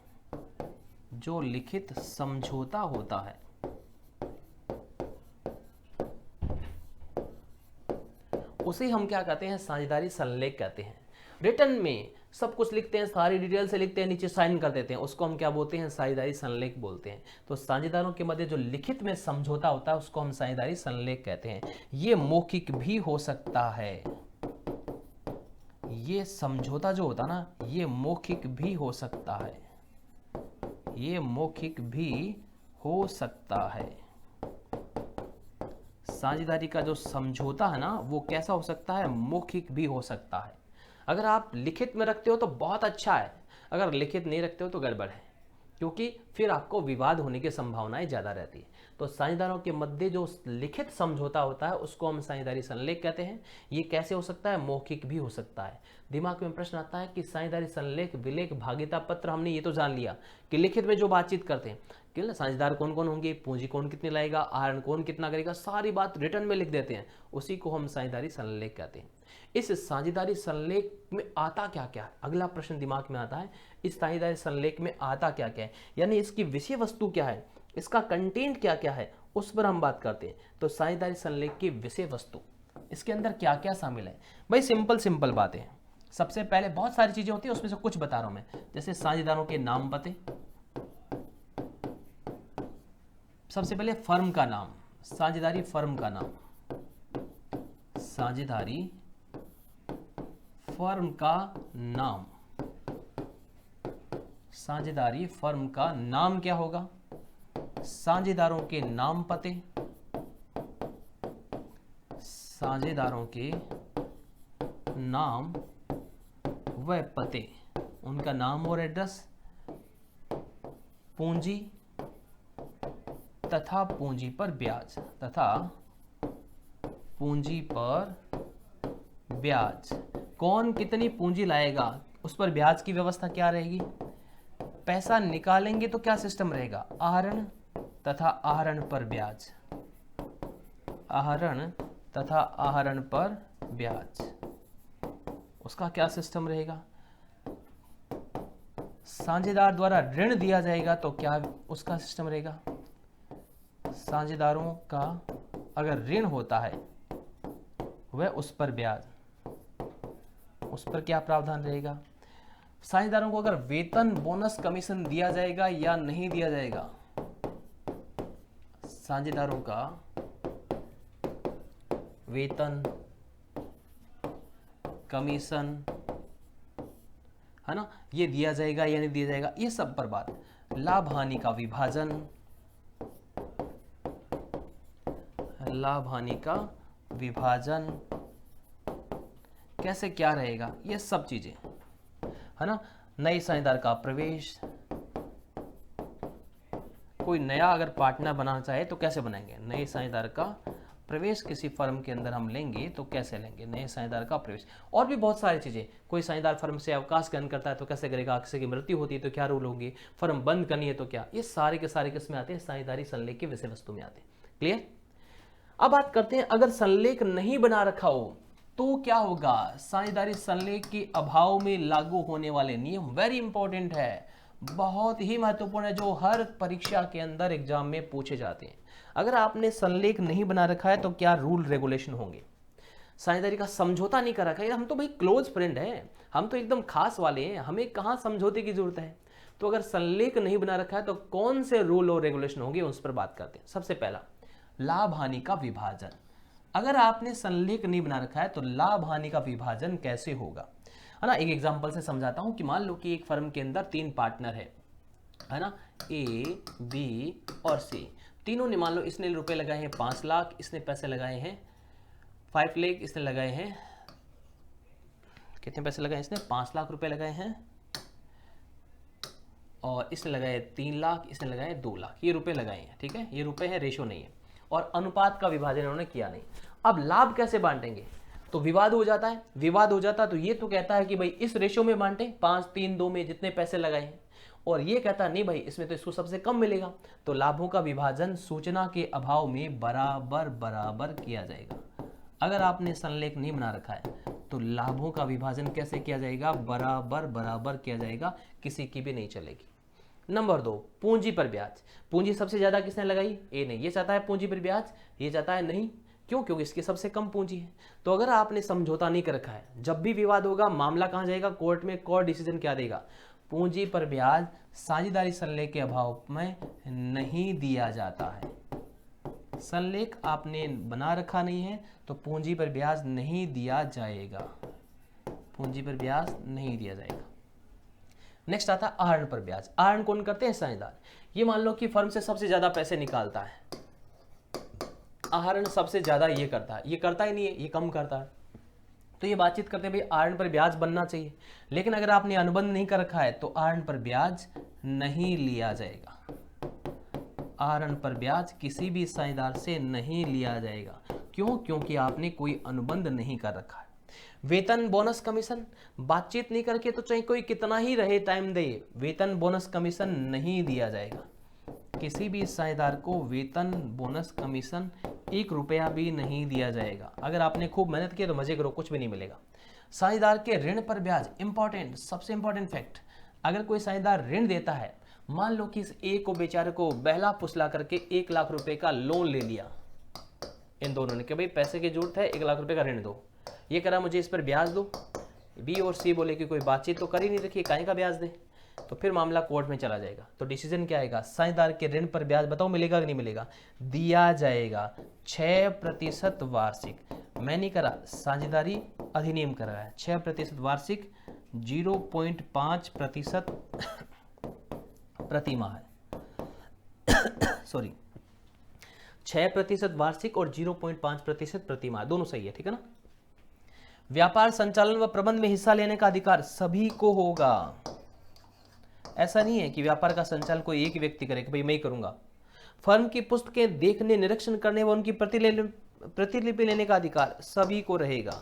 उसे हम क्या कहते हैं, साझेदारी संलेख कहते हैं। रिटर्न में सब कुछ लिखते हैं, सारी डिटेल से लिखते हैं, नीचे साइन कर देते हैं, उसको हम क्या बोलते हैं, साझेदारी संलेख बोलते हैं। तो साझेदारों के मध्य जो लिखित में समझौता होता है उसको हम साझेदारी संलेख कहते हैं। ये मौखिक भी हो सकता है, ये समझौता जो होता ना ये मौखिक भी हो सकता है, साझेदारी का जो समझौता है ना वो कैसा हो सकता है, मौखिक भी हो सकता है। अगर आप लिखित में रखते हो तो बहुत अच्छा है, अगर लिखित नहीं रखते हो तो गड़बड़ है, क्योंकि फिर आपको विवाद होने की संभावनाएं ज़्यादा रहती है। तो साझेदारों के मध्य जो लिखित समझौता होता है उसको हम साझेदारी संलेख कहते हैं। ये कैसे हो सकता है, मौखिक भी हो सकता है। दिमाग में प्रश्न आता है कि साझेदारी संलेख, विलेख, भागीता पत्र, हमने ये तो जान लिया कि लिखित में जो बातचीत करते हैं कि साझेदार कौन कौन होंगे, पूंजी कौन कितनी लाएगा, आहरण कौन कितना करेगा, सारी बात रिटर्न में लिख देते हैं, उसी को हम साझेदारी संलेख कहते हैं। इस साझेदारी संलेख में आता क्या क्या है, अगला प्रश्न दिमाग में आता है, इस साझेदारी संलेख में आता क्या क्या है, यानी इसकी विषय वस्तु क्या है, इसका कंटेंट क्या क्या है, उस पर हम बात करते हैं। तो साझेदारी संलेख की विषय वस्तु, इसके अंदर क्या क्या शामिल है, भाई सिंपल बातें हैं। सबसे पहले बहुत सारी चीजें होती है, उसमें से कुछ बता रहा हूं मैं, जैसे साझेदारों के नाम पते, सबसे पहले फर्म का नाम, साझेदारी फर्म का नाम, साझेदारी फर्म का नाम, साझेदारी फर्म का नाम क्या होगा? साझेदारों के नाम पते, साझेदारों के नाम व पते, उनका नाम और एड्रेस, पूंजी तथा पूंजी पर ब्याज, तथा पूंजी पर ब्याज। कौन कितनी पूंजी लाएगा उस पर ब्याज की व्यवस्था क्या रहेगी? पैसा निकालेंगे तो क्या सिस्टम रहेगा? आहरण तथा आहरण पर ब्याज, आहरण तथा आहरण पर ब्याज, उसका क्या सिस्टम रहेगा? साझेदार द्वारा ऋण दिया जाएगा तो क्या उसका सिस्टम रहेगा? साझेदारों का अगर ऋण होता है वह उस पर ब्याज, उस पर क्या प्रावधान रहेगा? साझेदारों को अगर वेतन, बोनस, कमीशन दिया जाएगा या नहीं दिया जाएगा? साझेदारों का वेतन, कमीशन, है ना, ये दिया जाएगा या नहीं दिया जाएगा, ये सब पर बात। लाभ हानि का विभाजन, लाभ हानि का विभाजन कैसे क्या रहेगा, ये सब चीजें, है ना। नए साझेदार का प्रवेश, कोई नया अगर पार्टनर बनाना चाहे तो कैसे बनाएंगे? नए साझेदार का प्रवेश किसी फर्म के अंदर हम लेंगे तो कैसे लेंगे? नए साझेदार का प्रवेश, और भी बहुत सारी चीजें। कोई साझेदार फर्म से अवकाश ग्रहण करता है तो कैसे करेगा? किसी की मृत्यु होती है तो क्या रूल होंगे? फर्म बंद करनी है तो क्या? ये सारे के सारे किसमें आते हैं? साझेदारी संलेख की विषय वस्तु में आते हैं। क्लियर? अब बात करते हैं, अगर संलेख नहीं बना रखा हो तो क्या होगा? साझेदारी संलेख के अभाव में लागू होने वाले नियम वेरी इंपॉर्टेंट है, बहुत ही महत्वपूर्ण है, जो हर परीक्षा के अंदर एग्जाम में पूछे जाते हैं। अगर आपने संलेख नहीं बना रखा है तो क्या रूल रेगुलेशन होंगे? साझेदारी का समझौता नहीं कर रखा है, हम तो भाई क्लोज फ्रेंड हैं, हम तो एकदम खास वाले हैं, हमें कहाँ समझौते की जरूरत है? तो अगर संलेख नहीं बना रखा है तो कौन से रूल और रेगुलेशन होंगे, उस पर बात करते हैं। सबसे पहला, लाभ हानि का विभाजन। अगर आपने संलेख नहीं बना रखा है तो लाभ हानि का विभाजन कैसे होगा, है ना। एक एग्जांपल से समझाता हूं कि मान लो कि एक फर्म के अंदर 3 पार्टनर है ना, ए, बी और सी। तीनों ने, मान लो इसने रुपए लगाए हैं 5 लाख, इसने पैसे लगाए हैं 5 लाख, इसने लगाए हैं, कितने पैसे लगाए इसने? 5 लाख रुपए लगाए हैं, और इसने लगाए 3 लाख, इसने लगाए 2 लाख, ये रुपए लगाए हैं, ठीक है। ये रुपए है, रेशो नहीं है, और अनुपात का विभाजन इन्होंने किया नहीं। अब लाभ कैसे बांटेंगे? तो विवाद हो जाता है, विवाद हो जाता तो ये तो कहता है कि भाई इस रेशो में बांटे, 5, 3, 2 में जितने पैसे लगाए हैं, और ये कहता है नहीं भाई इसमें तो इसको सबसे कम मिलेगा। तो लाभों का विभाजन सूचना के अभाव में बराबर बराबर किया जाएगा। अगर आपने संलेख नहीं बना रखा है तो लाभों का विभाजन कैसे किया जाएगा? बराबर बराबर किया जाएगा, किसी की भी नहीं चलेगी। नंबर 2, पूंजी पर ब्याज। पूंजी सबसे ज्यादा किसने लगाई? ए ने। ये चाहता है पूंजी पर ब्याज, ये चाहता है नहीं। क्यों? क्योंकि इसकी सबसे कम पूंजी है। तो अगर आपने समझौता नहीं कर रखा है, जब भी विवाद होगा मामला कहां जाएगा? कोर्ट में। कोर्ट डिसीजन क्या देगा? पूंजी पर ब्याज साझेदारी संलेख के अभाव में नहीं दिया जाता है। संलेख आपने बना रखा नहीं है तो पूंजी पर ब्याज नहीं दिया जाएगा, पूंजी पर ब्याज नहीं दिया जाएगा। नेक्स्ट आता है आहरण पर ब्याज। आहरण कौन करते हैं? साझेदार। ये मान लो कि फर्म से सबसे ज्यादा पैसे निकालता है, आहरण सबसे ज्यादा ये करता है, ये करता ही नहीं है, ये कम करता है। तो ये बातचीत करते हैं भाई आहरण पर ब्याज बनना चाहिए, लेकिन अगर आपने अनुबंध नहीं कर रखा है तो आहरण पर ब्याज नहीं लिया जाएगा। आहरण पर ब्याज किसी भी साझेदार से नहीं लिया जाएगा। क्यों? क्योंकि आपने कोई अनुबंध नहीं कर रखा है। वेतन, बोनस, कमीशन बातचीत नहीं करके तो चाहे कोई कितना ही रहे टाइम दे, वेतन, बोनस, कमीशन नहीं दिया जाएगा। किसी भी साझेदार को वेतन, बोनस, कमीशन 1 रुपया भी नहीं दिया जाएगा। अगर आपने खूब मेहनत की तो मजे करो, कुछ भी नहीं मिलेगा। साझेदार के ऋण पर ब्याज, इंपॉर्टेंट, सबसे इंपॉर्टेंट फैक्ट। अगर कोई साझेदार ऋण देता है, मान लो कि इस ए को बेचारे को बहला फुसला करके 1 लाख रुपए का लोन ले लिया इन दोनों ने कि भाई पैसे की जरूरत है, 1 लाख रुपए का ऋण दो। ये कह रहा मुझे इस पर ब्याज दो। बी और सी बोले कि कोई बातचीत तो कर ही नहीं रखी, काहे का ब्याज दे। तो फिर मामला कोर्ट में चला जाएगा। तो डिसीजन क्या आएगा? साझेदार के ऋण पर ब्याज बताओ मिलेगा कि नहीं मिलेगा? दिया जाएगा 6% वार्षिक। मैं नहीं करा, साझेदारी अधिनियम कर रहा है। 6% वार्षिक, 0.5% प्रति माह है। सॉरी, 6% वार्षिक और 0.5% प्रति माह, दोनों सही है, ठीक है ना। व्यापार संचालन व प्रबंध में हिस्सा लेने का अधिकार सभी को होगा। ऐसा नहीं है कि व्यापार का संचालन कोई एक ही व्यक्ति करे कि भाई मैं ही करूंगा। फर्म की पुस्तकें देखने, निरीक्षण करने व उनकी प्रतिलिपि लेने का अधिकार सभी को रहेगा,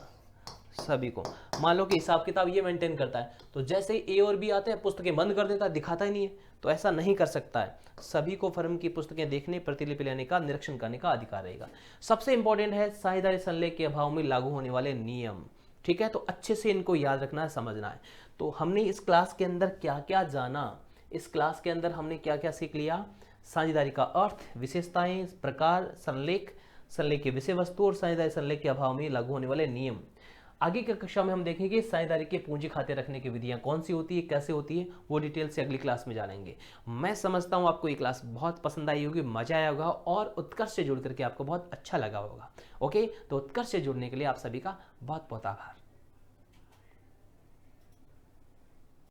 सभी को। मान लो कि हिसाब किताब ये मेंटेन करता है, तो जैसे ए और बी आते हैं पुस्तकें बंद कर देता है, दिखाता ही नहीं है, तो ऐसा नहीं कर सकता है। सभी को फर्म की पुस्तकें देखने, प्रतिलिपि लेने का, निरीक्षण करने का अधिकार रहेगा। सबसे इंपॉर्टेंट है साझेदारी संलेख के अभाव में लागू होने वाले नियम, ठीक है। तो अच्छे से इनको याद रखना है, समझना है। तो हमने इस क्लास के अंदर क्या क्या जाना, इस क्लास के अंदर हमने क्या क्या सीख लिया। साझेदारी का अर्थ, विशेषताएं, प्रकार, संलेख, संलेख की विषय वस्तु और साझेदारी संलेख के अभाव में लागू होने वाले नियम। आगे की कक्षा में हम देखेंगे साझेदारी के पूंजी खाते रखने की विधियां कौन सी होती है, कैसे होती है, वो डिटेल से अगली क्लास में जानेंगे। मैं समझता हूं आपको ये क्लास बहुत पसंद आई होगी, मजा आया होगा और उत्कर्ष से जुड़ करके आपको बहुत अच्छा लगा होगा। ओके, तो उत्कर्ष से जुड़ने के लिए आप सभी का बहुत बहुत आभार।